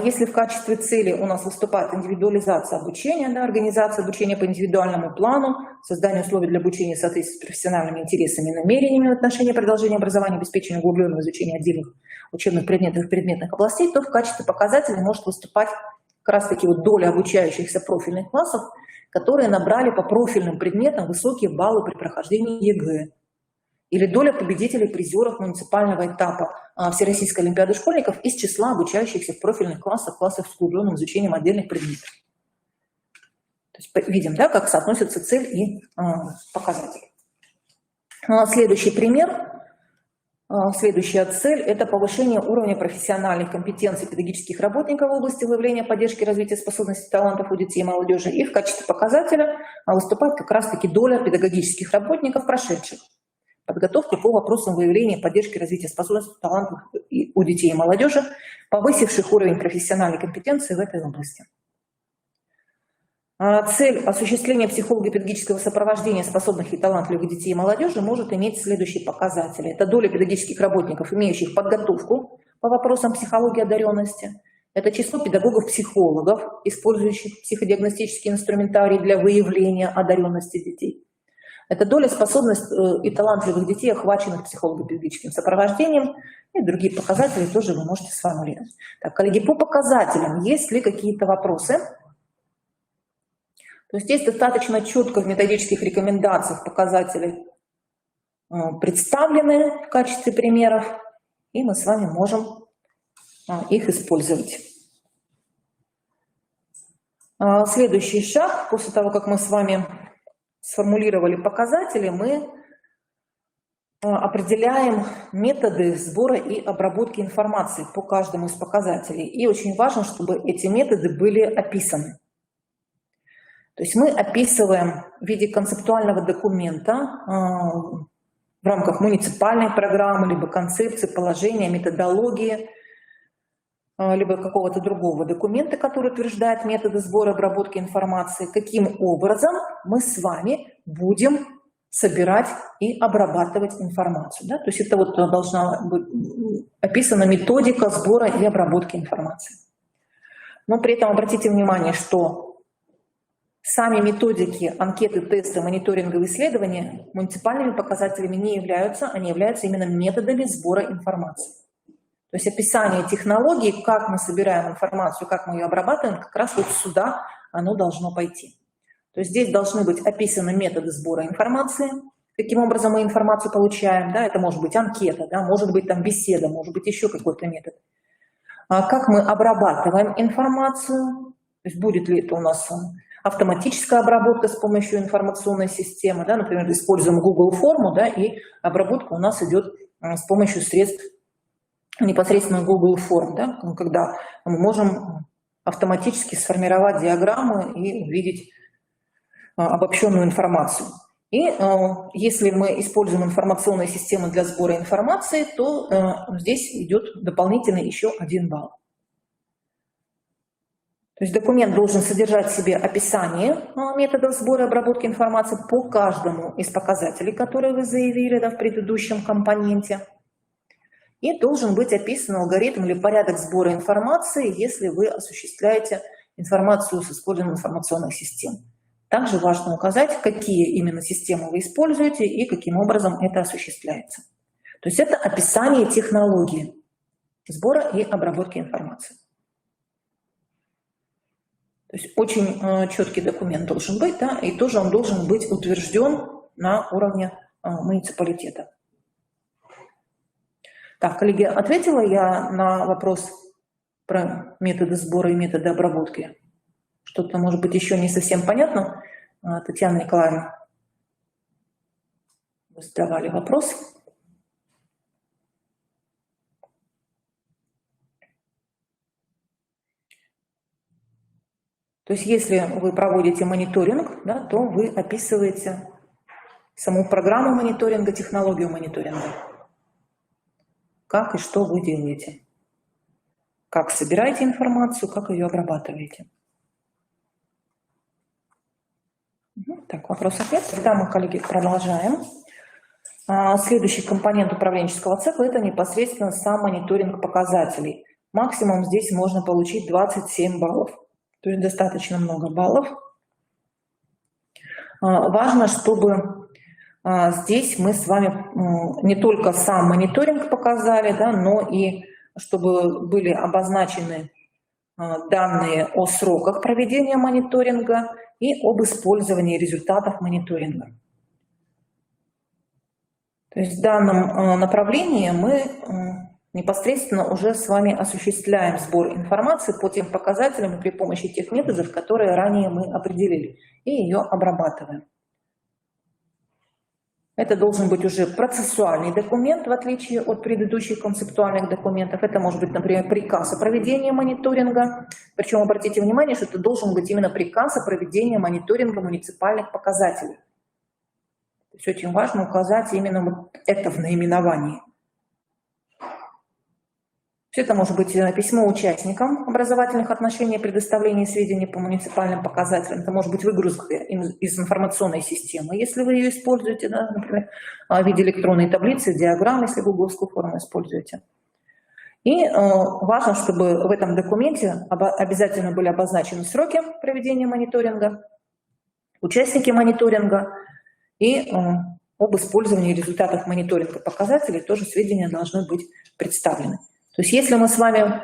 Если в качестве цели у нас выступает индивидуализация обучения, да, организация обучения по индивидуальному плану, создание условий для обучения в соответствии с профессиональными интересами и намерениями в отношении продолжения образования, обеспечения углубленного изучения отдельных учебных предметов и предметных областей, то в качестве показателя может выступать как раз-таки вот доля обучающихся профильных классов, которые набрали по профильным предметам высокие баллы при прохождении ЕГЭ. Или доля победителей, призеров муниципального этапа Всероссийской олимпиады школьников из числа обучающихся в профильных классах с углубленным изучением отдельных предметов. То есть видим, да, как соотносятся цель и показатель. Следующий пример. Следующая цель – это повышение уровня профессиональных компетенций педагогических работников в области выявления, поддержки и развития способностей и талантов у детей и молодежи. И в качестве показателя выступает как раз-таки доля педагогических работников, прошедших подготовку по вопросам выявления, поддержки, развития способностей, талантов у детей и молодежи, повысивших уровень профессиональной компетенции в этой области. Цель осуществления психолого-педагогического сопровождения способных и талантливых детей и молодежи может иметь следующие показатели. Это доля педагогических работников, имеющих подготовку по вопросам психологии одаренности. Это число педагогов-психологов, использующих психодиагностический инструментарий для выявления одаренности детей. Это доля способностей и талантливых детей, охваченных психолого-педагогическим сопровождением, и другие показатели тоже вы можете сформулировать. Так, коллеги, по показателям есть ли какие-то вопросы? То есть здесь достаточно четко в методических рекомендациях показатели представлены в качестве примеров, и мы с вами можем их использовать. Следующий шаг, после того, как мы с вами сформулировали показатели, мы определяем методы сбора и обработки информации по каждому из показателей. И очень важно, чтобы эти методы были описаны. То есть мы описываем в виде концептуального документа в рамках муниципальной программы, либо концепции, положения, методологии, либо какого-то другого документа, который утверждает методы сбора и обработки информации, каким образом мы с вами будем собирать и обрабатывать информацию. Да? То есть это вот должна быть описана методика сбора и обработки информации. Но при этом обратите внимание, что сами методики, анкеты, тесты, мониторинговые исследования муниципальными показателями не являются, они являются именно методами сбора информации. То есть описание технологии, как мы собираем информацию, как мы ее обрабатываем, как раз вот сюда оно должно пойти. То есть здесь должны быть описаны методы сбора информации, каким образом мы информацию получаем, да, это может быть анкета, да, может быть там беседа, может быть еще какой-то метод. Как мы обрабатываем информацию, то есть будет ли это у нас автоматическая обработка с помощью информационной системы, да, например, используем Google форму, да, и обработка у нас идет с помощью средств непосредственно Google форм, да, когда мы можем автоматически сформировать диаграммы и увидеть обобщенную информацию. И если мы используем информационные системы для сбора информации, то здесь идет дополнительный еще 1 балл. То есть документ должен содержать в себе описание методов сбора и обработки информации по каждому из показателей, которые вы заявили в предыдущем компоненте. И должен быть описан алгоритм или порядок сбора информации, если вы осуществляете информацию с использованием информационных систем. Также важно указать, какие именно системы вы используете и каким образом это осуществляется. То есть это описание технологии сбора и обработки информации. То есть очень четкий документ должен быть, да, и тоже он должен быть утвержден на уровне муниципалитета. Так, коллеги, ответила я на вопрос про методы сбора и методы обработки? Что-то, может быть, еще не совсем понятно? Татьяна Николаевна, вы задавали вопрос. То есть, если вы проводите мониторинг, да, то вы описываете саму программу мониторинга, технологию мониторинга. Как и что вы делаете. Как собираете информацию, как ее обрабатываете. Так, вопрос-ответ. Тогда мы, коллеги, продолжаем. Следующий компонент управленческого цикла – это непосредственно сам мониторинг показателей. Максимум здесь можно получить 27 баллов. То есть достаточно много баллов. Важно, чтобы здесь мы с вами не только сам мониторинг показали, да, но и чтобы были обозначены данные о сроках проведения мониторинга и об использовании результатов мониторинга. То есть в данном направлении мы непосредственно уже с вами осуществляем сбор информации по тем показателям при помощи тех методов, которые ранее мы определили, и ее обрабатываем. Это должен быть уже процессуальный документ, в отличие от предыдущих концептуальных документов. Это может быть, например, приказ о проведении мониторинга. Причем обратите внимание, что это должен быть именно приказ о проведении мониторинга муниципальных показателей. То есть очень важно указать именно вот это в наименовании. Все это может быть письмо участникам образовательных отношений, предоставление сведений по муниципальным показателям. Это может быть выгрузка из информационной системы, если вы ее используете, да, например, в виде электронной таблицы, диаграмм, если гугловскую форму используете. И важно, чтобы в этом документе обязательно были обозначены сроки проведения мониторинга, участники мониторинга и об использовании результатов мониторинга показателей тоже сведения должны быть представлены. То есть если мы с вами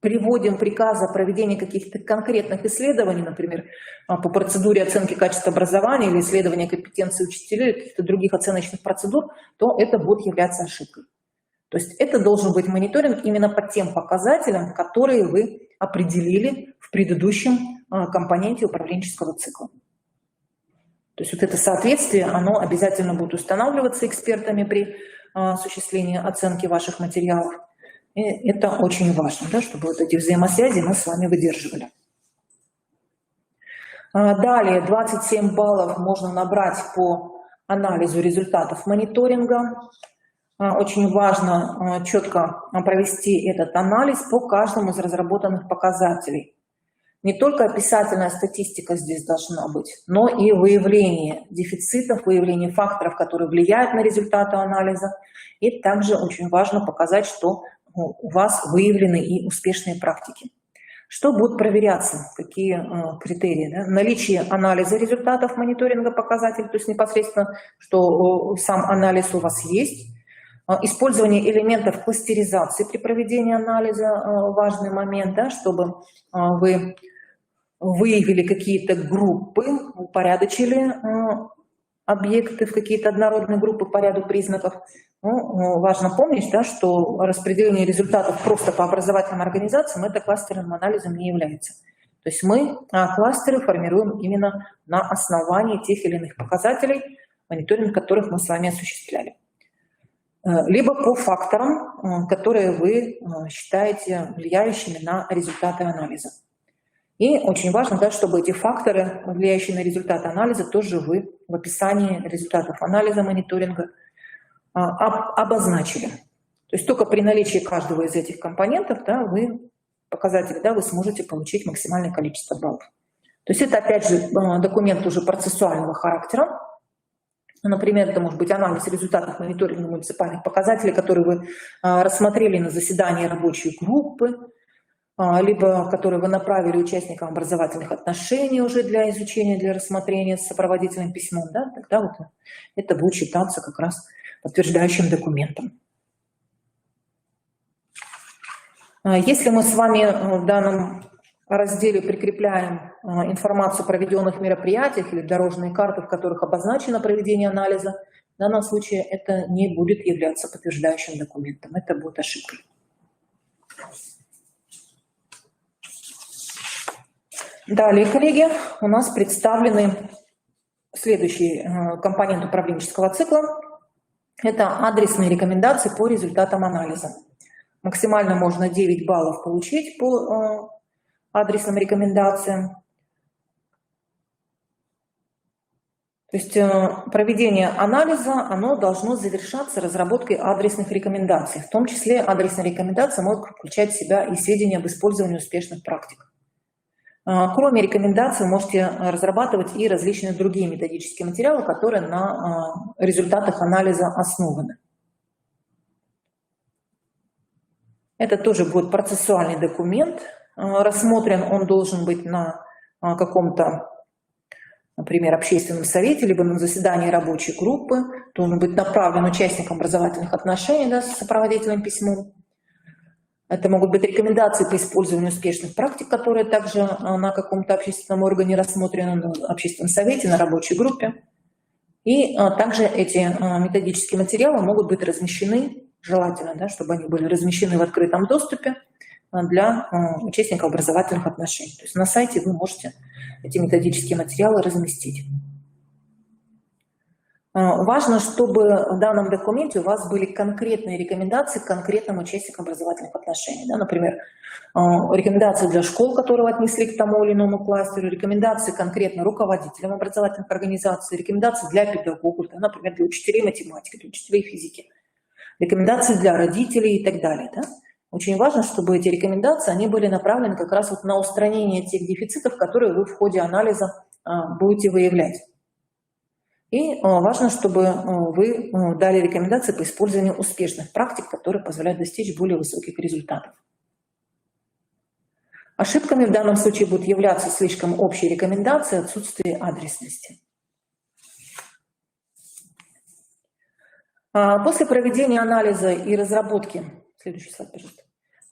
приводим приказ о проведении каких-то конкретных исследований, например, по процедуре оценки качества образования или исследования компетенции учителей, или каких-то других оценочных процедур, то это будет являться ошибкой. То есть это должен быть мониторинг именно по тем показателям, которые вы определили в предыдущем компоненте управленческого цикла. То есть вот это соответствие, оно обязательно будет устанавливаться экспертами при осуществлении оценки ваших материалов. И это очень важно, да, чтобы вот эти взаимосвязи мы с вами выдерживали. Далее 27 баллов можно набрать по анализу результатов мониторинга. Очень важно четко провести этот анализ по каждому из разработанных показателей. Не только описательная статистика здесь должна быть, но и выявление дефицитов, выявление факторов, которые влияют на результаты анализа. И также очень важно показать, что у вас выявлены и успешные практики. Что будет проверяться, какие критерии? Да? Наличие анализа результатов мониторинга показателей, то есть непосредственно, что сам анализ у вас есть. Использование элементов кластеризации при проведении анализа – важный момент, да, чтобы вы выявили какие-то группы, упорядочили объекты в какие-то однородные группы по ряду признаков. Ну, важно помнить, да, что распределение результатов просто по образовательным организациям это кластерным анализом не является. То есть мы кластеры формируем именно на основании тех или иных показателей, мониторинг которых мы с вами осуществляли. Либо по факторам, которые вы считаете влияющими на результаты анализа. И очень важно, да, чтобы эти факторы, влияющие на результаты анализа, тоже вы в описании результатов анализа мониторинга обозначили. То есть только при наличии каждого из этих компонентов, да, показатели, да, вы сможете получить максимальное количество баллов. То есть это, опять же, документ уже процессуального характера. Например, это может быть анализ результатов мониторинга муниципальных показателей, которые вы рассмотрели на заседании рабочей группы, либо которые вы направили участникам образовательных отношений уже для изучения, для рассмотрения с сопроводительным письмом, да, тогда вот это будет считаться как раз подтверждающим документом. Если мы с вами в данном разделе прикрепляем информацию о проведенных мероприятиях или дорожные карты, в которых обозначено проведение анализа, в данном случае это не будет являться подтверждающим документом, это будет ошибкой. Далее, коллеги, у нас представлены следующий компонент управленческого цикла. Это адресные рекомендации по результатам анализа. Максимально можно 9 баллов получить по адресным рекомендациям. То есть проведение анализа, оно должно завершаться разработкой адресных рекомендаций. В том числе адресные рекомендации могут включать в себя и сведения об использовании успешных практик. Кроме рекомендаций, вы можете разрабатывать и различные другие методические материалы, которые на результатах анализа основаны. Это тоже будет процессуальный документ. Рассмотрен он должен быть на каком-то, например, общественном совете, либо на заседании рабочей группы, должен быть направлен участникам образовательных отношений, да, с сопроводительным письмом. Это могут быть рекомендации по использованию успешных практик, которые также на каком-то общественном органе рассмотрены, на общественном совете, на рабочей группе. И также эти методические материалы могут быть размещены, желательно, да, чтобы они были размещены в открытом доступе для участников образовательных отношений. То есть на сайте вы можете эти методические материалы разместить. Важно, чтобы в данном документе у вас были конкретные рекомендации к конкретным участникам образовательных отношений. Да, например, рекомендации для школ, которые вы отнесли к тому или иному кластеру, рекомендации конкретно руководителям образовательных организаций, рекомендации для педагогов, да, например, для учителей математики, для учителей физики, рекомендации для родителей и так далее. Да. Очень важно, чтобы эти рекомендации они были направлены как раз вот на устранение тех дефицитов, которые вы в ходе анализа будете выявлять. И важно, чтобы вы дали рекомендации по использованию успешных практик, которые позволяют достичь более высоких результатов. Ошибками в данном случае будут являться слишком общие рекомендации, отсутствие адресности. После проведения анализа и разработки, следующий слайд, пожалуйста,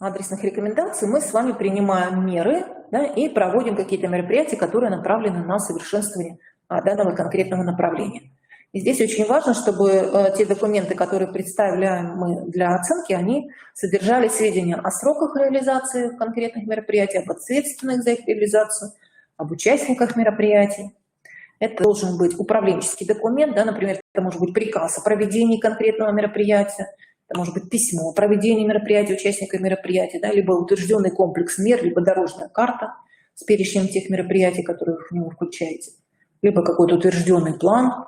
адресных рекомендаций, мы с вами принимаем меры, да, и проводим какие-то мероприятия, которые направлены на совершенствование данного конкретного направления. И здесь очень важно, чтобы те документы, которые представляем мы для оценки, они содержали сведения о сроках реализации конкретных мероприятий, об ответственных за их реализацию, об участниках мероприятий. Это должен быть управленческий документ, да, например, это может быть приказ о проведении конкретного мероприятия, это может быть письмо о проведении мероприятия участника мероприятия, да, либо утвержденный комплекс мер, либо дорожная карта с перечнем тех мероприятий, которые вы в него включаете, либо какой-то утвержденный план,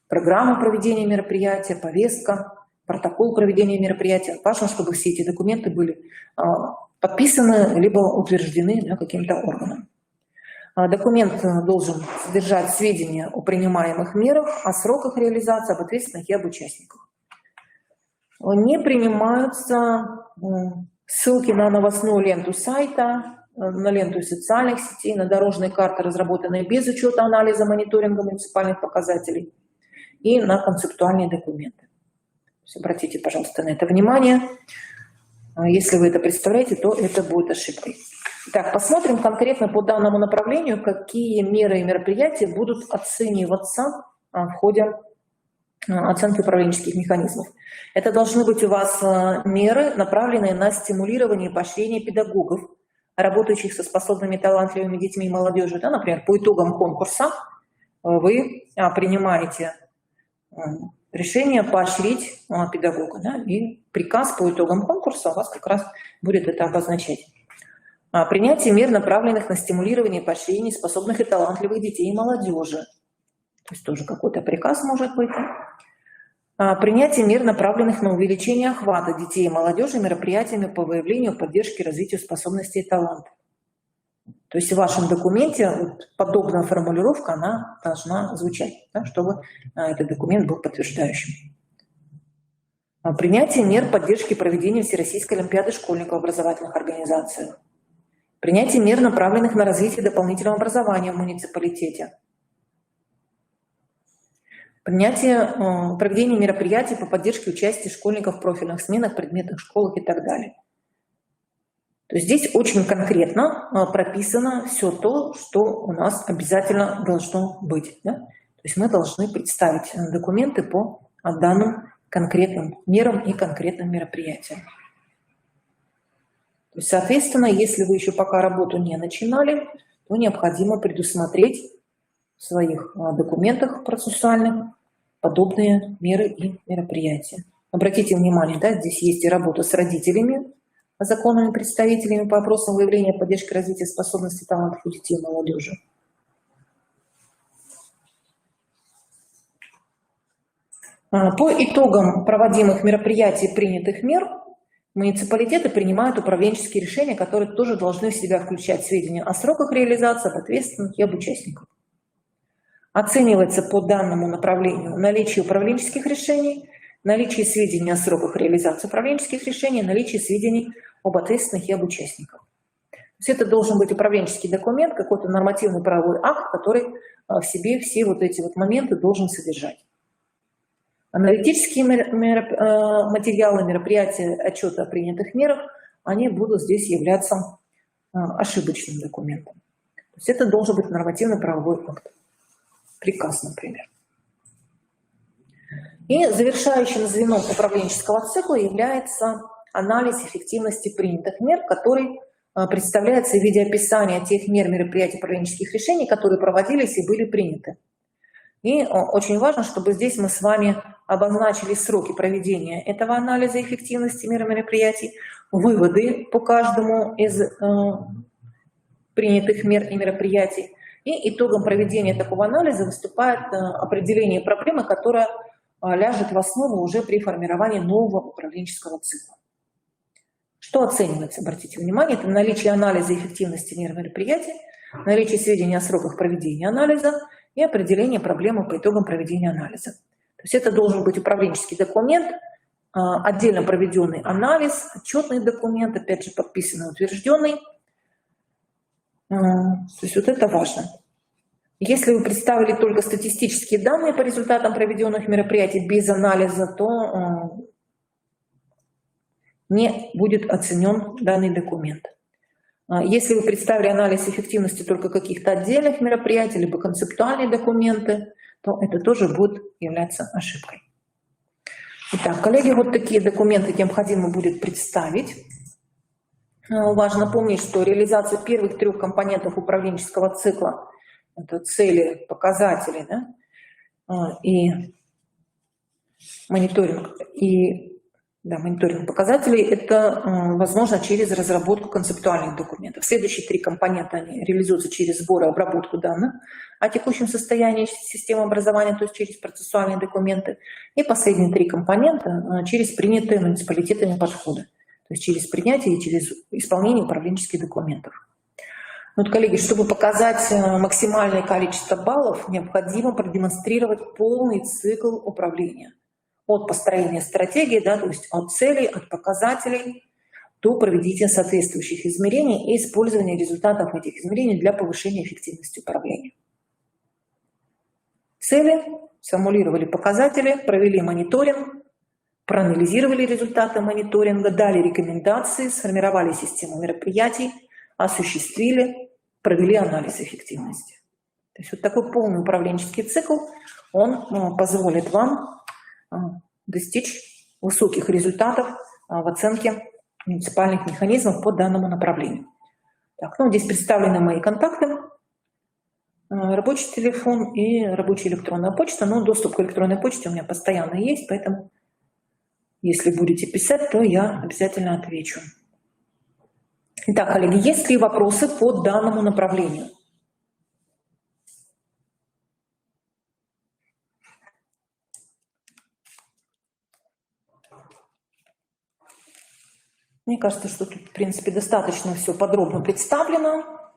программа проведения мероприятия, повестка, протокол проведения мероприятия. Важно, чтобы все эти документы были подписаны, либо утверждены, да, каким-то органом. Документ должен содержать сведения о принимаемых мерах, о сроках реализации, об ответственных и об участниках. Не принимаются ссылки на новостную ленту сайта, на ленту социальных сетей, на дорожные карты, разработанные без учета анализа мониторинга муниципальных показателей, и на концептуальные документы. Обратите, пожалуйста, на это внимание. Если вы это представляете, то это будет ошибкой. Так, посмотрим конкретно по данному направлению, какие меры и мероприятия будут оцениваться в ходе оценки управленческих механизмов. Это должны быть у вас меры, направленные на стимулирование и поощрение педагогов, работающих со способными, талантливыми детьми и молодежью. Да, например, по итогам конкурса вы принимаете решение поощрить педагога, да, и приказ по итогам конкурса у вас как раз будет это обозначать. Принятие мер, направленных на стимулирование и поощрение способных и талантливых детей и молодежи. То есть тоже какой-то приказ может быть. Принятие мер, направленных на увеличение охвата детей и молодежи мероприятиями по выявлению, поддержке, развитию способностей и талантов. То есть в вашем документе вот подобная формулировка, она должна звучать, да, чтобы этот документ был подтверждающим. Принятие мер поддержки проведения Всероссийской олимпиады школьников в образовательных организациях. Принятие мер, направленных на развитие дополнительного образования в муниципалитете. Проведение мероприятий по поддержке участия школьников в профильных сменах, предметных школах и так далее. То есть здесь очень конкретно прописано все то, что у нас обязательно должно быть. Да? То есть мы должны представить документы по данным конкретным мерам и конкретным мероприятиям. То есть, соответственно, если вы еще пока работу не начинали, то необходимо предусмотреть в своих документах процессуальных подобные меры и мероприятия. Обратите внимание, да, здесь есть и работа с родителями, законными представителями по вопросам выявления, поддержки, развития способностей, талантов у детей и молодежи. По итогам проводимых мероприятий и принятых мер муниципалитеты принимают управленческие решения, которые тоже должны в себя включать сведения о сроках реализации, об ответственных и об участниках. Оценивается по данному направлению наличие управленческих решений, наличие сведений о сроках реализации управленческих решений, наличие сведений об ответственных и об участниках. То есть это должен быть управленческий документ, какой-то нормативный правовой акт, который в себе все вот эти вот моменты должен содержать. Аналитические материалы, мероприятия, отчеты о принятых мерах, они будут здесь являться ошибочным документом. То есть это должен быть нормативный правовой акт. Приказ, например. И завершающим звеном управленческого цикла является анализ эффективности принятых мер, который представляется в виде описания тех мер, мероприятий, управленческих решений, которые проводились и были приняты. И очень важно, чтобы здесь мы с вами обозначили сроки проведения этого анализа эффективности мер и мероприятий, выводы по каждому из принятых мер и мероприятий. И итогом проведения такого анализа выступает определение проблемы, которая ляжет в основу уже при формировании нового управленческого цикла. Что оценивается, обратите внимание, это наличие анализа эффективности мер и мероприятий, наличие сведений о сроках проведения анализа и определение проблемы по итогам проведения анализа. То есть это должен быть управленческий документ, отдельно проведенный анализ, отчетный документ, опять же подписанный, утвержденный. То есть вот это важно. Если вы представили только статистические данные по результатам проведенных мероприятий без анализа, то не будет оценен данный документ. Если вы представили анализ эффективности только каких-то отдельных мероприятий, либо концептуальные документы, то это тоже будет являться ошибкой. Итак, коллеги, вот такие документы необходимо будет представить. Важно помнить, что реализация первых 3 компонентов управленческого цикла – это цели, показатели, да, и мониторинг, мониторинг показателей – это возможно через разработку концептуальных документов. Следующие 3 компонента они реализуются через сбор и обработку данных о текущем состоянии системы образования, то есть через процессуальные документы. И последние 3 компонента через принятые муниципалитетами подходы, то есть через принятие и через исполнение управленческих документов. Вот, коллеги, чтобы показать максимальное количество баллов, необходимо продемонстрировать полный цикл управления. От построения стратегии, да, то есть от целей, от показателей до проведения соответствующих измерений и использования результатов этих измерений для повышения эффективности управления. Цели, сформулировали показатели, провели мониторинг, проанализировали результаты мониторинга, дали рекомендации, сформировали систему мероприятий, осуществили, провели анализ эффективности. То есть вот такой полный управленческий цикл, он позволит вам достичь высоких результатов в оценке муниципальных механизмов по данному направлению. Так, ну, здесь представлены мои контакты, рабочий телефон и рабочая электронная почта. Но доступ к электронной почте у меня постоянно есть, поэтому если будете писать, то я обязательно отвечу. Итак, коллеги, есть ли вопросы по данному направлению? Мне кажется, что тут, в принципе, достаточно все подробно представлено.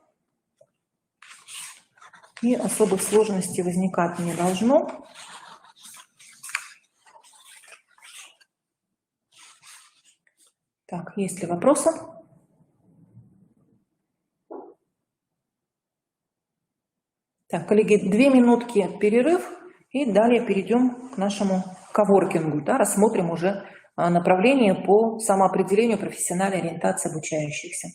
И особых сложностей возникать не должно. Так, есть ли вопросы? Так, коллеги, 2 минутки перерыв, и далее перейдем к нашему коворкингу, да, рассмотрим уже направление по самоопределению профессиональной ориентации обучающихся.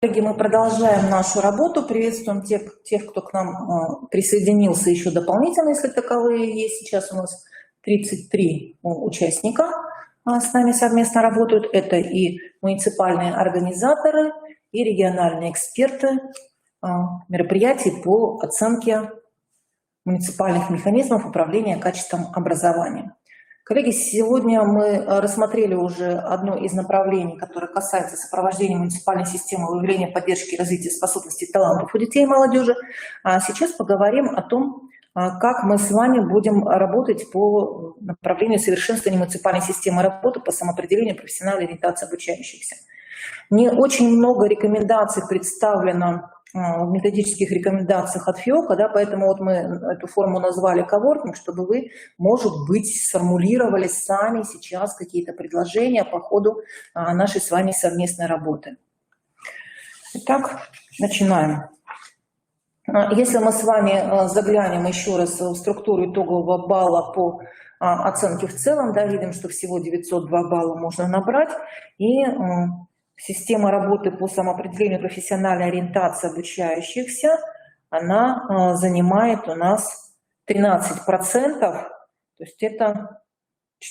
Коллеги, мы продолжаем нашу работу. Приветствуем тех, кто к нам присоединился еще дополнительно, если таковые есть. Сейчас у нас 33 участника с нами совместно работают. Это и муниципальные организаторы, и региональные эксперты мероприятий по оценке муниципальных механизмов управления качеством образования. Коллеги, сегодня мы рассмотрели уже одно из направлений, которое касается сопровождения муниципальной системы выявления, поддержки и развития способностей и талантов у детей и молодежи. А сейчас поговорим о том, как мы с вами будем работать по направлению совершенствования муниципальной системы работы по самоопределению профессиональной ориентации обучающихся. Не очень много рекомендаций представлено в методических рекомендациях от ФИОКа, да, поэтому вот мы эту форму назвали коворкинг, чтобы вы, может быть, сформулировали сами сейчас какие-то предложения по ходу нашей с вами совместной работы. Итак, начинаем. Если мы с вами заглянем еще раз в структуру итогового балла по оценке в целом, да, видим, что всего 902 балла можно набрать, и система работы по самоопределению профессиональной ориентации обучающихся, она занимает у нас 13%, то есть это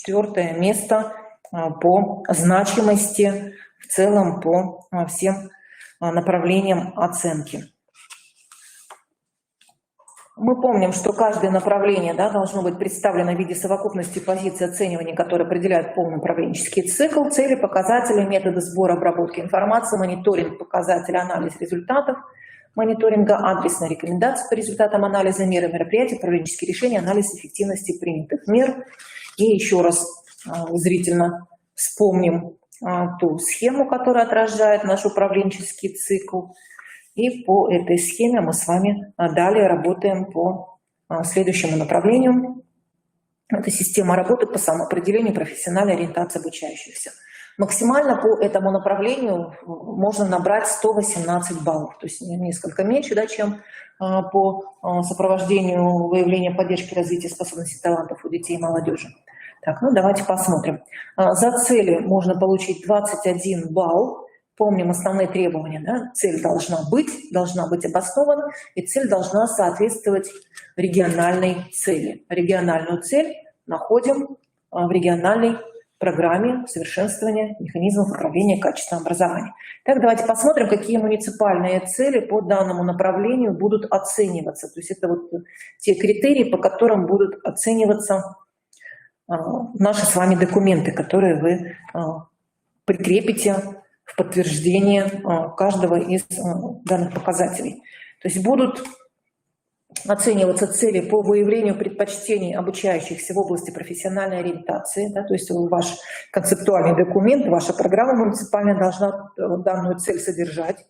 4-е место по значимости в целом по всем направлениям оценки. Мы помним, что каждое направление, да, должно быть представлено в виде совокупности позиций оценивания, которые определяют полный управленческий цикл, цели, показатели, методы сбора, обработки информации, мониторинг, показатели, анализ результатов мониторинга, адресные рекомендации по результатам анализа, меры мероприятий, управленческие решения, анализ эффективности принятых мер. И еще раз зрительно вспомним ту схему, которая отражает наш управленческий цикл. И по этой схеме мы с вами далее работаем по следующему направлению. Это система работы по самоопределению профессиональной ориентации обучающихся. Максимально по этому направлению можно набрать 118 баллов, то есть несколько меньше, да, чем по сопровождению выявления, поддержки, развития способностей и талантов у детей и молодежи. Так, ну давайте посмотрим. За цели можно получить 21 балл. Помним основные требования, да? Цель должна быть обоснована, и цель должна соответствовать региональной цели. Региональную цель находим в региональной программе совершенствования механизмов управления качеством образования. Так, давайте посмотрим, какие муниципальные цели по данному направлению будут оцениваться. То есть это вот те критерии, по которым будут оцениваться наши с вами документы, которые вы прикрепите в подтверждение каждого из данных показателей. То есть будут оцениваться цели по выявлению предпочтений обучающихся в области профессиональной ориентации. Да, то есть ваш концептуальный документ, ваша программа муниципальная должна данную цель содержать.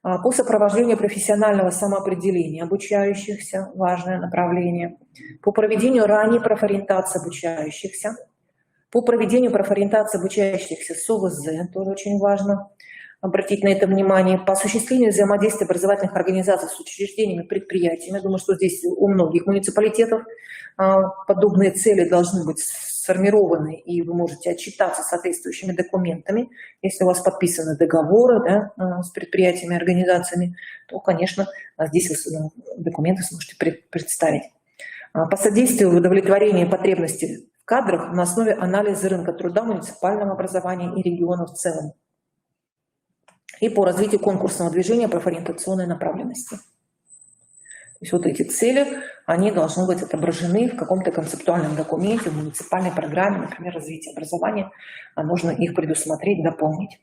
По сопровождению профессионального самоопределения обучающихся, важное направление. По проведению ранней профориентации обучающихся. По проведению профориентации обучающихся с ОВЗ, тоже очень важно обратить на это внимание. По осуществлению взаимодействия образовательных организаций с учреждениями, предприятиями. Я думаю, что здесь у многих муниципалитетов подобные цели должны быть сформированы, и вы можете отчитаться соответствующими документами. Если у вас подписаны договоры, да, с предприятиями и организациями, то, конечно, здесь вы документы сможете представить. По содействию в удовлетворении потребностей в кадрах на основе анализа рынка труда, муниципального образования и региона в целом. И по развитию конкурсного движения профориентационной направленности. То есть вот эти цели, они должны быть отображены в каком-то концептуальном документе, в муниципальной программе, например, развитие образования. Нужно их предусмотреть, дополнить.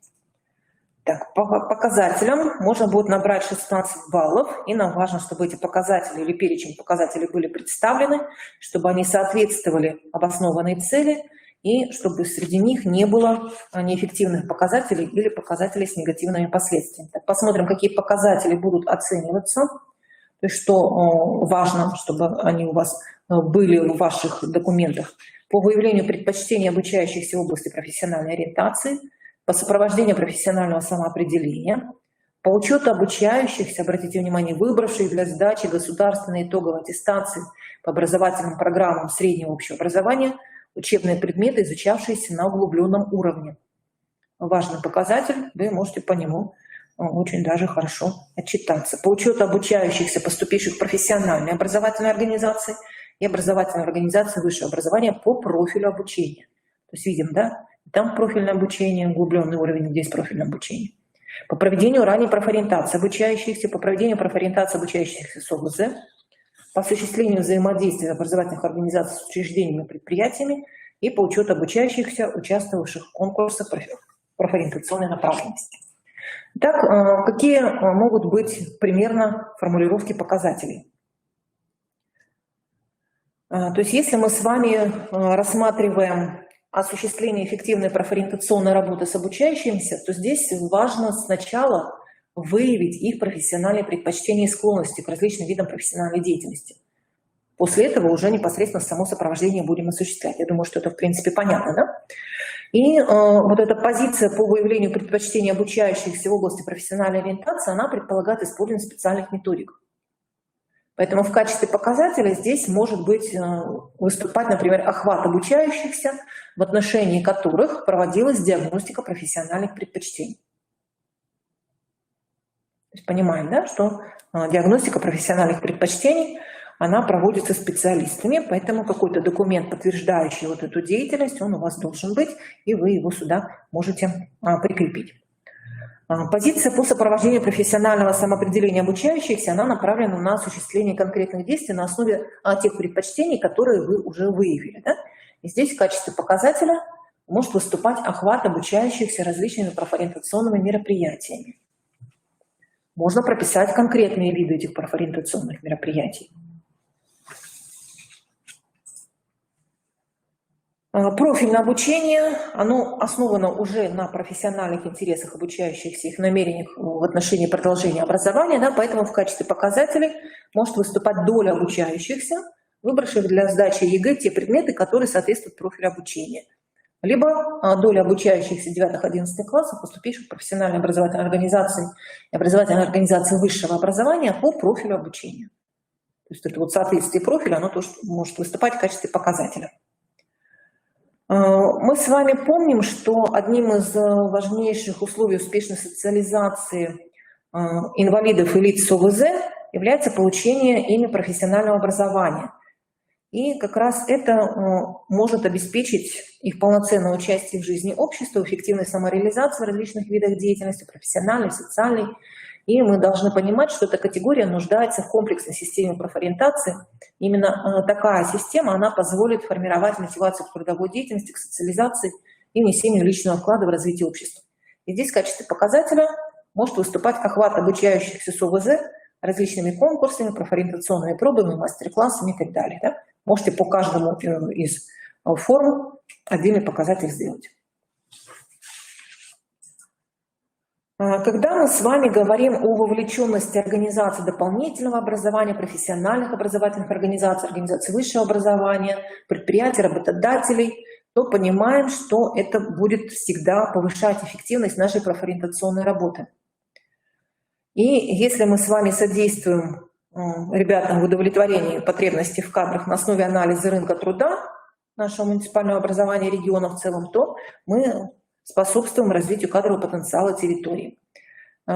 Так, по показателям можно будет набрать 16 баллов, и нам важно, чтобы эти показатели или перечень показателей были представлены, чтобы они соответствовали обоснованной цели, и чтобы среди них не было неэффективных показателей или показателей с негативными последствиями. Так, посмотрим, какие показатели будут оцениваться, то есть что важно, чтобы они у вас были в ваших документах. По выявлению предпочтений обучающихся в области профессиональной ориентации, по сопровождению профессионального самоопределения, по учету обучающихся, обратите внимание, выбравших для сдачи государственной итоговой аттестации по образовательным программам среднего общего образования учебные предметы, изучавшиеся на углубленном уровне. Важный показатель, вы можете по нему очень даже хорошо отчитаться. По учету обучающихся, поступивших в профессиональные образовательные организации и образовательные организации высшего образования по профилю обучения. То есть видим, да, там профильное обучение, углубленный уровень, здесь профильное обучение. По проведению ранней профориентации обучающихся, по проведению профориентации обучающихся с ОВЗ, по осуществлению взаимодействия образовательных организаций с учреждениями и предприятиями и по учету обучающихся, участвовавших в конкурсах профориентационной направленности. Итак, какие могут быть примерно формулировки показателей? То есть если мы с вами рассматриваем осуществление эффективной профориентационной работы с обучающимся, то здесь важно сначала выявить их профессиональные предпочтения и склонности к различным видам профессиональной деятельности. После этого уже непосредственно само сопровождение будем осуществлять. Я думаю, что это, в принципе, понятно, да? И вот эта позиция по выявлению предпочтений обучающихся в области профессиональной ориентации, она предполагает использование специальных методик. Поэтому в качестве показателя здесь может быть выступать, например, охват обучающихся, в отношении которых проводилась диагностика профессиональных предпочтений. То есть понимаем, да, что диагностика профессиональных предпочтений, она проводится специалистами, поэтому какой-то документ, подтверждающий вот эту деятельность, он у вас должен быть, и вы его сюда можете прикрепить. Позиция по сопровождению профессионального самоопределения обучающихся, она направлена на осуществление конкретных действий на основе тех предпочтений, которые вы уже выявили. Да? И здесь в качестве показателя может выступать охват обучающихся различными профориентационными мероприятиями. Можно прописать конкретные виды этих профориентационных мероприятий. Профильное обучение, оно основано уже на профессиональных интересах обучающихся, их намерениях в отношении продолжения образования, да, поэтому в качестве показателей может выступать доля обучающихся, выбравших для сдачи ЕГЭ те предметы, которые соответствуют профилю обучения. Либо доля обучающихся 9-11 классов, поступивших в профессиональные образовательные организации и образовательные организации высшего образования по профилю обучения. То есть это вот соответствие профиля, оно тоже может выступать в качестве показателя. Мы с вами помним, что одним из важнейших условий успешной социализации инвалидов и лиц с ОВЗ является получение ими профессионального образования. И как раз это может обеспечить их полноценное участие в жизни общества, эффективной самореализации в различных видах деятельности, профессиональной, социальной. И мы должны понимать, что эта категория нуждается в комплексной системе профориентации. Именно такая система, она позволит формировать мотивацию к трудовой деятельности, к социализации и внесению личного вклада в развитие общества. И здесь в качестве показателя может выступать охват обучающихся с ОВЗ различными конкурсами, профориентационными пробами, мастер-классами и так далее. Да? Можете по каждому из форм отдельный показатель сделать. Когда мы с вами говорим о вовлеченности организаций дополнительного образования, профессиональных образовательных организаций, организаций высшего образования, предприятий, работодателей, то понимаем, что это будет всегда повышать эффективность нашей профориентационной работы. И если мы с вами содействуем ребятам в удовлетворении потребностей в кадрах на основе анализа рынка труда нашего муниципального образования региона в целом, то мы способствуем развитию кадрового потенциала территории.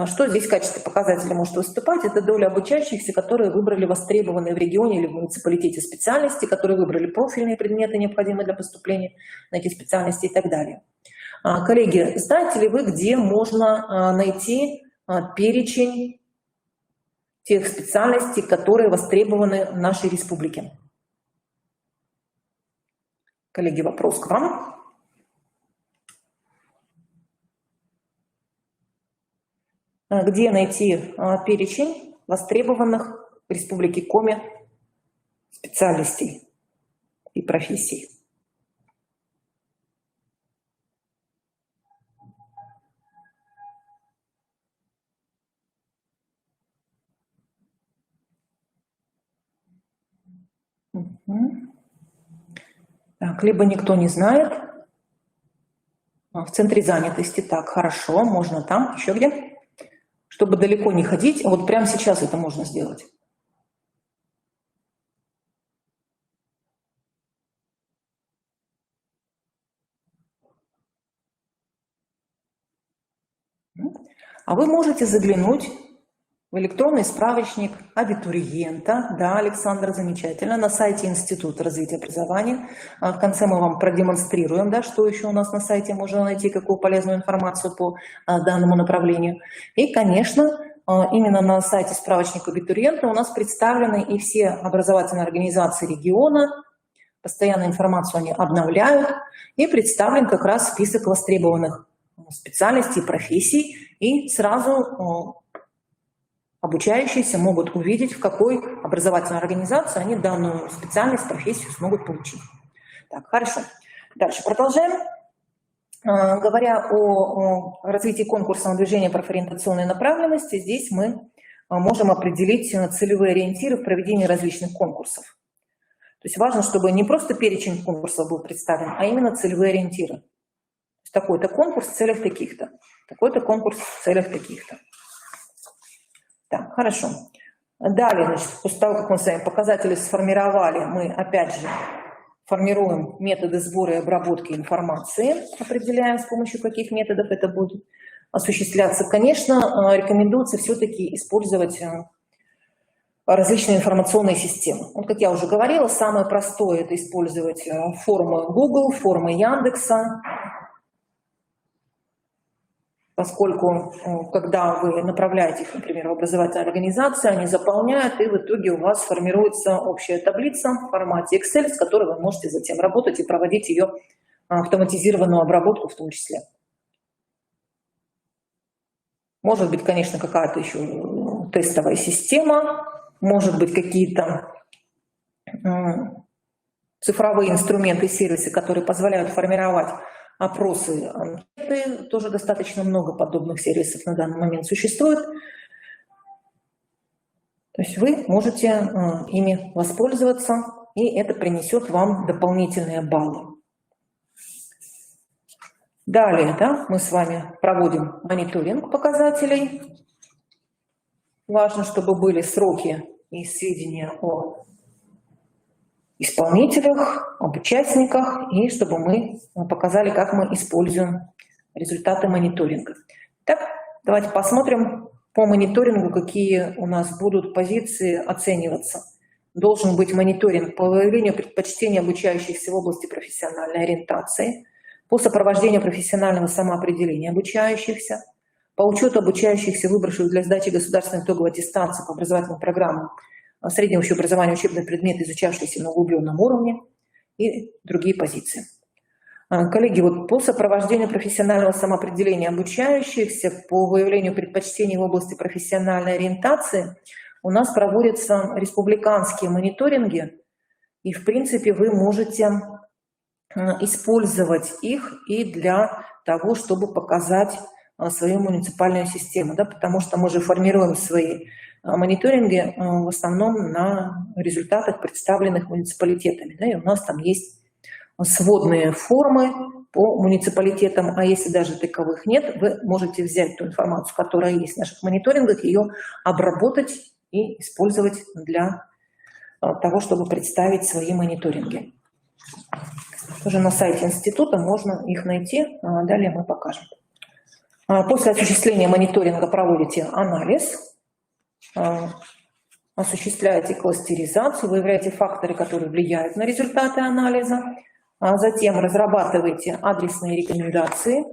Что здесь в качестве показателя может выступать? Это доля обучающихся, которые выбрали востребованные в регионе или в муниципалитете специальности, которые выбрали профильные предметы, необходимые для поступления на эти специальности и так далее. Коллеги, знаете ли вы, где можно найти перечень тех специальностей, которые востребованы в нашей республике? Коллеги, вопрос к вам. Где найти перечень востребованных в Республике Коми специальностей и профессий? Так, либо никто не знает. В центре занятости. Так, хорошо, можно там. Еще где? Чтобы далеко не ходить, вот прямо сейчас это можно сделать. А вы можете заглянуть в электронный справочник абитуриента. Да, Александр, замечательно. На сайте Института развития образования. В конце мы вам продемонстрируем, да, что еще у нас на сайте можно найти, какую полезную информацию по данному направлению. И, конечно, именно на сайте справочника абитуриента у нас представлены и все образовательные организации региона. Постоянно информацию они обновляют. И представлен как раз список востребованных специальностей и профессий. И сразу обучающиеся могут увидеть, в какой образовательной организации они данную специальность, профессию смогут получить. Так, хорошо. Дальше продолжаем. Говоря о развитии конкурсного движения профориентационной направленности, здесь мы можем определить целевые ориентиры в проведении различных конкурсов. То есть важно, чтобы не просто перечень конкурсов был представлен, а именно целевые ориентиры. Такой-то конкурс в целях таких-то, такой-то конкурс в целях таких-то. Так, хорошо. Далее, значит, после того, как мы с вами показатели сформировали, мы опять же формируем методы сбора и обработки информации, определяем, с помощью каких методов это будет осуществляться. Конечно, рекомендуется все-таки использовать различные информационные системы. Вот, как я уже говорила, самое простое – это использовать формы Google, формы Яндекса, поскольку, когда вы направляете их, например, в образовательную организацию, они заполняют, и в итоге у вас формируется общая таблица в формате Excel, с которой вы можете затем работать и проводить ее автоматизированную обработку в том числе. Может быть, конечно, какая-то еще тестовая система, может быть, какие-то цифровые инструменты и сервисы, которые позволяют формировать опросы, анкеты. Тоже достаточно много подобных сервисов на данный момент существует. То есть вы можете ими воспользоваться, и это принесет вам дополнительные баллы. Далее, да, мы с вами проводим мониторинг показателей. Важно, чтобы были сроки и сведения о исполнителях, об участниках, и чтобы мы показали, как мы используем результаты мониторинга. Так, давайте посмотрим по мониторингу, какие у нас будут позиции оцениваться. Должен быть мониторинг по выявлению предпочтений обучающихся в области профессиональной ориентации, по сопровождению профессионального самоопределения обучающихся, по учету обучающихся, выбравших для сдачи государственной итоговой аттестации по образовательным программам среднего общеобразования учебные предметы, изучавшиеся на углубленном уровне, и другие позиции. Коллеги, вот по сопровождению профессионального самоопределения обучающихся, по выявлению предпочтений в области профессиональной ориентации у нас проводятся республиканские мониторинги, и в принципе вы можете использовать их и для того, чтобы показать свою муниципальную систему, да, потому что мы же формируем свои мониторинги в основном на результатах, представленных муниципалитетами. Да, и у нас там есть сводные формы по муниципалитетам, а если даже таковых нет, вы можете взять ту информацию, которая есть в наших мониторингах, ее обработать и использовать для того, чтобы представить свои мониторинги. Тоже на сайте института можно их найти, далее мы покажем. После осуществления мониторинга проводите анализ, осуществляете кластеризацию, выявляете факторы, которые влияют на результаты анализа, затем разрабатываете адресные рекомендации.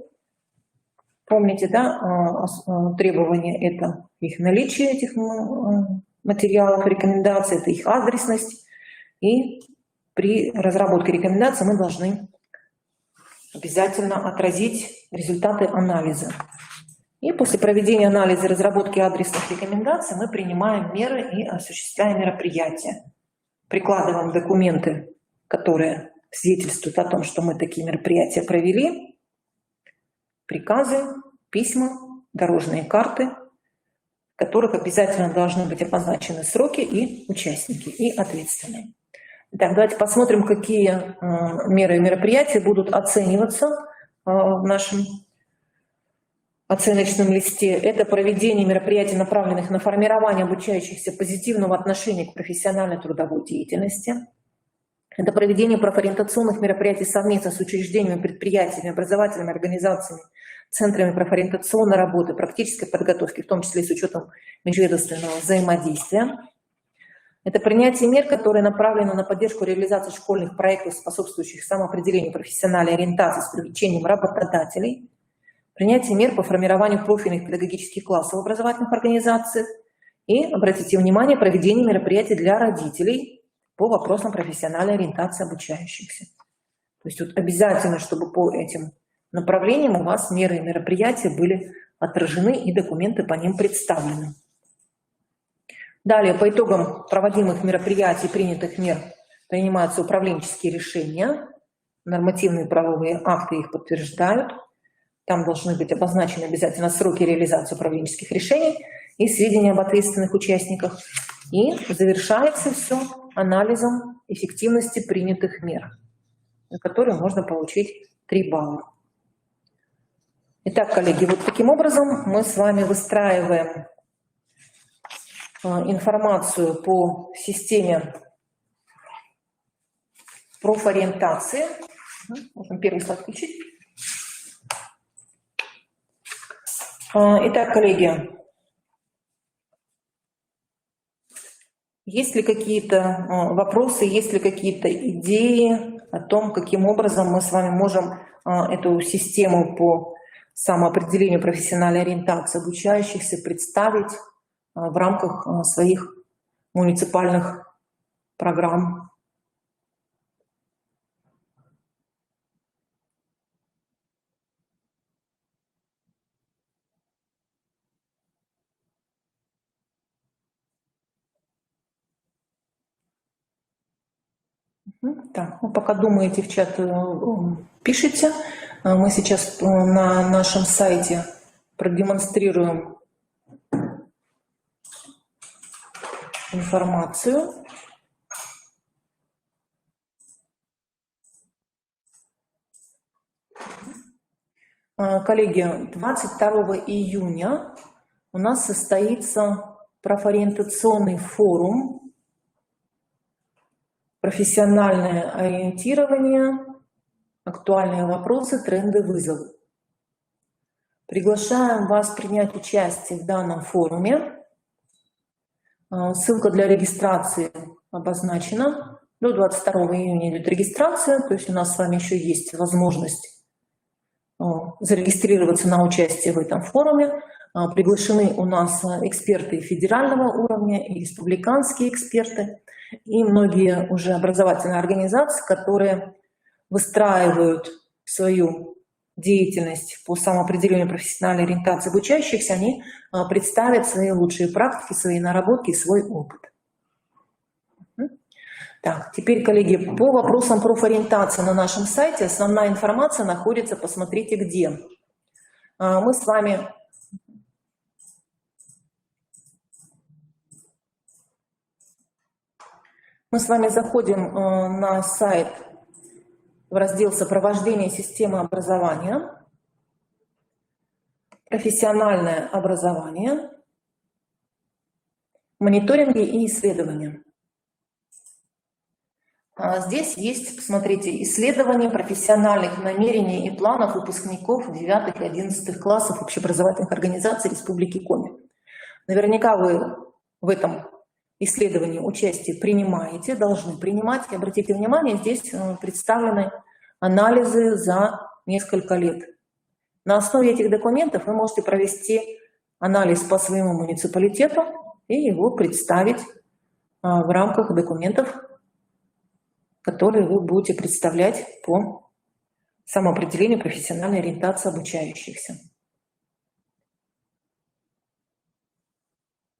Помните, да, требования – это их наличие, этих материалов, рекомендаций, это их адресность. И при разработке рекомендаций мы должны обязательно отразить результаты анализа. И после проведения анализа и разработки адресных рекомендаций мы принимаем меры и осуществляем мероприятия. Прикладываем документы, которые свидетельствуют о том, что мы такие мероприятия провели, приказы, письма, дорожные карты, в которых обязательно должны быть обозначены сроки и участники, и ответственные. Так, давайте посмотрим, какие меры и мероприятия будут оцениваться в нашем оценочном листе. Это проведение мероприятий, направленных на формирование обучающихся позитивного отношения к профессиональной трудовой деятельности. Это проведение профориентационных мероприятий совместно с учреждениями, предприятиями, образовательными организациями центрами профориентационной работы, практической подготовки, в том числе с учетом межведомственного взаимодействия. Это принятие мер, которые направлены на поддержку реализации школьных проектов, способствующих самоопределению профессиональной ориентации с привлечением работодателей, принятие мер по формированию профильных педагогических классов в образовательных организациях и, обратите внимание, проведение мероприятий для родителей по вопросам профессиональной ориентации обучающихся. То есть вот обязательно, чтобы по этим направлениям у вас меры и мероприятия были отражены и документы по ним представлены. Далее, по итогам проводимых мероприятий, принятых мер, принимаются управленческие решения, нормативные правовые акты их подтверждают. Там должны быть обозначены обязательно сроки реализации управленческих решений и сведения об ответственных участниках. И завершается все анализом эффективности принятых мер, на которые можно получить 3 балла. Итак, коллеги, вот таким образом мы с вами выстраиваем информацию по системе профориентации. Можно первый слайд включить. Итак, коллеги, есть ли какие-то вопросы, есть ли какие-то идеи о том, каким образом мы с вами можем эту систему по самоопределению профессиональной ориентации обучающихся представить в рамках своих муниципальных программ? Так, ну, пока думаете, в чат пишите. Мы сейчас на нашем сайте продемонстрируем информацию. Коллеги, 22 июня у нас состоится профориентационный форум «Профессиональное ориентирование. Актуальные вопросы, тренды, вызовы». Приглашаем вас принять участие в данном форуме. Ссылка для регистрации обозначена. До 22 июня идет регистрация, то есть у нас с вами еще есть возможность зарегистрироваться на участие в этом форуме. Приглашены у нас эксперты федерального уровня и республиканские эксперты, и многие уже образовательные организации, которые выстраивают свою деятельность по самоопределению профессиональной ориентации обучающихся, они представят свои лучшие практики, свои наработки, свой опыт. Так, теперь, коллеги, по вопросам профориентации на нашем сайте основная информация находится, посмотрите, где. Мы с вами заходим на сайт в раздел «Сопровождение системы образования», «Профессиональное образование», «Мониторинги и исследования». Здесь есть, посмотрите, исследования профессиональных намерений и планов выпускников 9 и 11 классов общеобразовательных организаций Республики Коми. Наверняка вы в этом исследовании участие принимаете, должны принимать. И обратите внимание, здесь представлены анализы за несколько лет. На основе этих документов вы можете провести анализ по своему муниципалитету и его представить в рамках документов, которые вы будете представлять по самоопределению профессиональной ориентации обучающихся.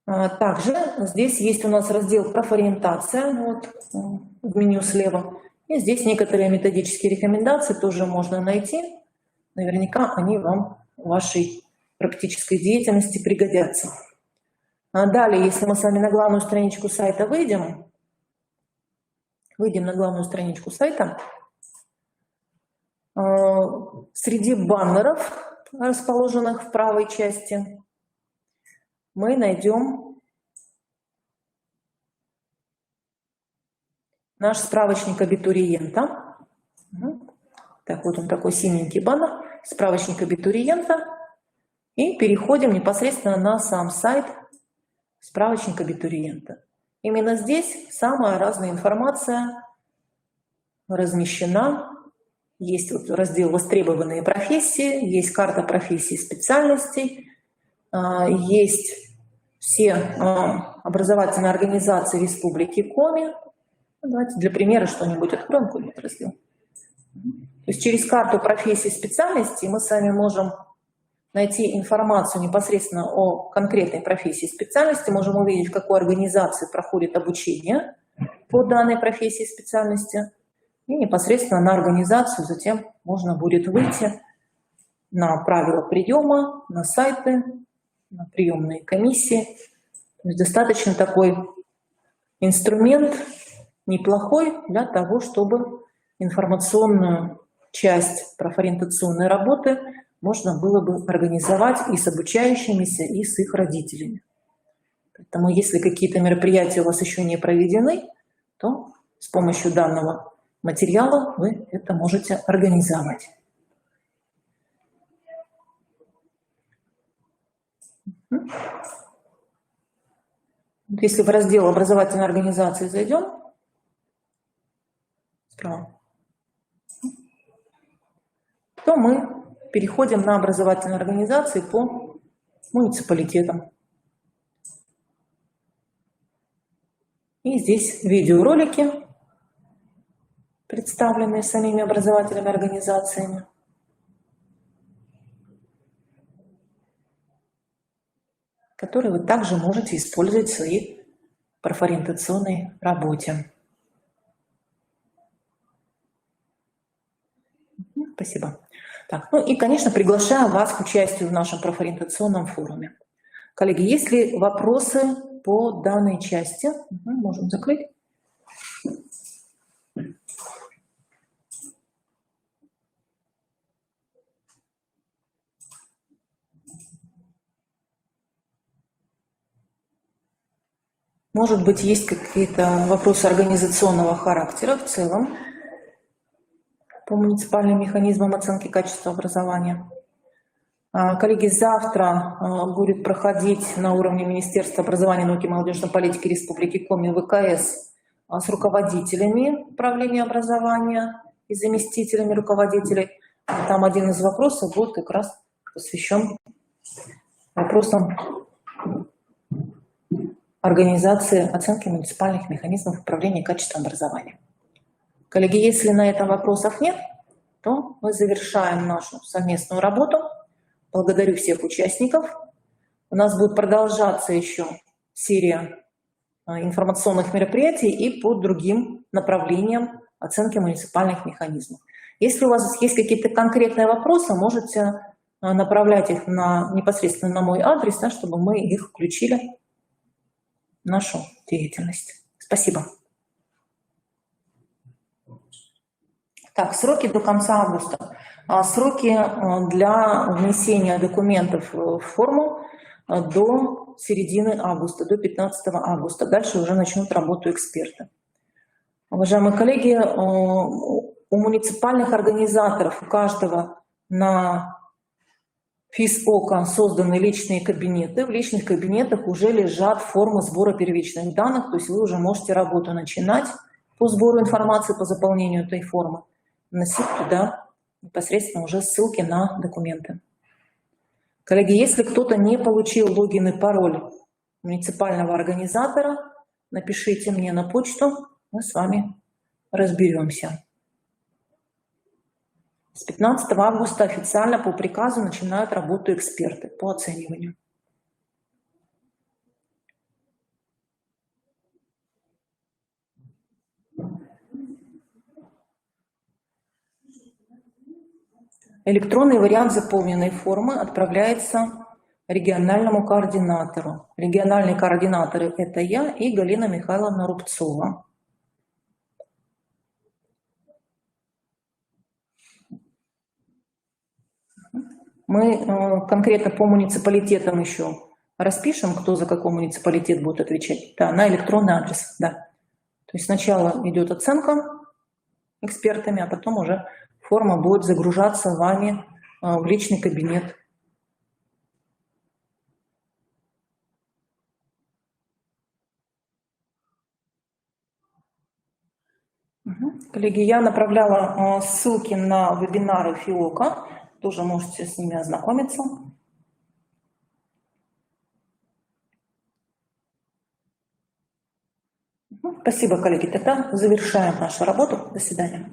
Также здесь есть у нас раздел «Профориентация», вот, в меню слева. И здесь некоторые методические рекомендации тоже можно найти. Наверняка они вам в вашей практической деятельности пригодятся. Далее, если мы с вами на главную страничку сайта выйдем на главную страничку сайта, среди баннеров, расположенных в правой части, мы найдем наш справочник абитуриента. Так, вот он такой синенький баннер, справочник абитуриента. И переходим непосредственно на сам сайт справочник абитуриента. Именно здесь самая разная информация размещена. Есть вот раздел «Востребованные профессии», есть карта профессий и специальностей, есть все образовательные организации Республики Коми. Давайте для примера что-нибудь откроем, какой-нибудь раздел. То есть через карту профессий и специальностей мы с вами можем найти информацию непосредственно о конкретной профессии и специальности, можем увидеть, в какой организации проходит обучение по данной профессии и специальности, и непосредственно на организацию затем можно будет выйти на правила приема, на сайты, на приемные комиссии. То есть достаточно такой инструмент неплохой для того, чтобы информационную часть профориентационной работы можно было бы организовать и с обучающимися, и с их родителями. Поэтому если какие-то мероприятия у вас еще не проведены, то с помощью данного материала вы это можете организовать. Если в раздел «Образовательные организации» зайдем, справа, то мы переходим на образовательные организации по муниципалитетам. И здесь видеоролики, представленные самими образовательными организациями. Которые вы также можете использовать в своей профориентационной работе. Спасибо. Так, ну и, конечно, приглашаю вас к участию в нашем профориентационном форуме. Коллеги, есть ли вопросы по данной части? Можем закрыть. Может быть, есть какие-то вопросы организационного характера в целом по муниципальным механизмам оценки качества образования. Коллеги, завтра будет проходить на уровне Министерства образования, науки и молодежной политики Республики Коми ВКС с руководителями управления образования и заместителями руководителей. Там один из вопросов будет как раз посвящен вопросам организации оценки муниципальных механизмов управления качеством образования. Коллеги, если на этом вопросов нет, то мы завершаем нашу совместную работу. Благодарю всех участников. У нас будет продолжаться еще серия информационных мероприятий и по другим направлениям оценки муниципальных механизмов. Если у вас есть какие-то конкретные вопросы, можете направлять их непосредственно на мой адрес, чтобы мы их включили в нашу деятельность. Спасибо. Так, сроки до конца августа. Сроки для внесения документов в форму до середины августа, до 15 августа. Дальше уже начнут работу эксперты. Уважаемые коллеги, у муниципальных организаторов, у каждого на ФИС-ОКО созданы личные кабинеты. В личных кабинетах уже лежат формы сбора первичных данных, то есть вы уже можете работу начинать по сбору информации, по заполнению этой формы, вносить туда непосредственно уже ссылки на документы. Коллеги, если кто-то не получил логин и пароль муниципального организатора, напишите мне на почту, мы с вами разберемся. С 15 августа официально по приказу начинают работу эксперты по оцениванию. Электронный вариант заполненной формы отправляется региональному координатору. Региональные координаторы – это я и Галина Михайловна Рубцова. Мы конкретно по муниципалитетам еще распишем, кто за какой муниципалитет будет отвечать. Да, на электронный адрес, да. То есть сначала идет оценка экспертами, а потом уже форма будет загружаться вами в личный кабинет. Коллеги, я направляла ссылки на вебинары ФИОКа, тоже можете с ними ознакомиться. Спасибо, коллеги. Тогда завершаем нашу работу. До свидания.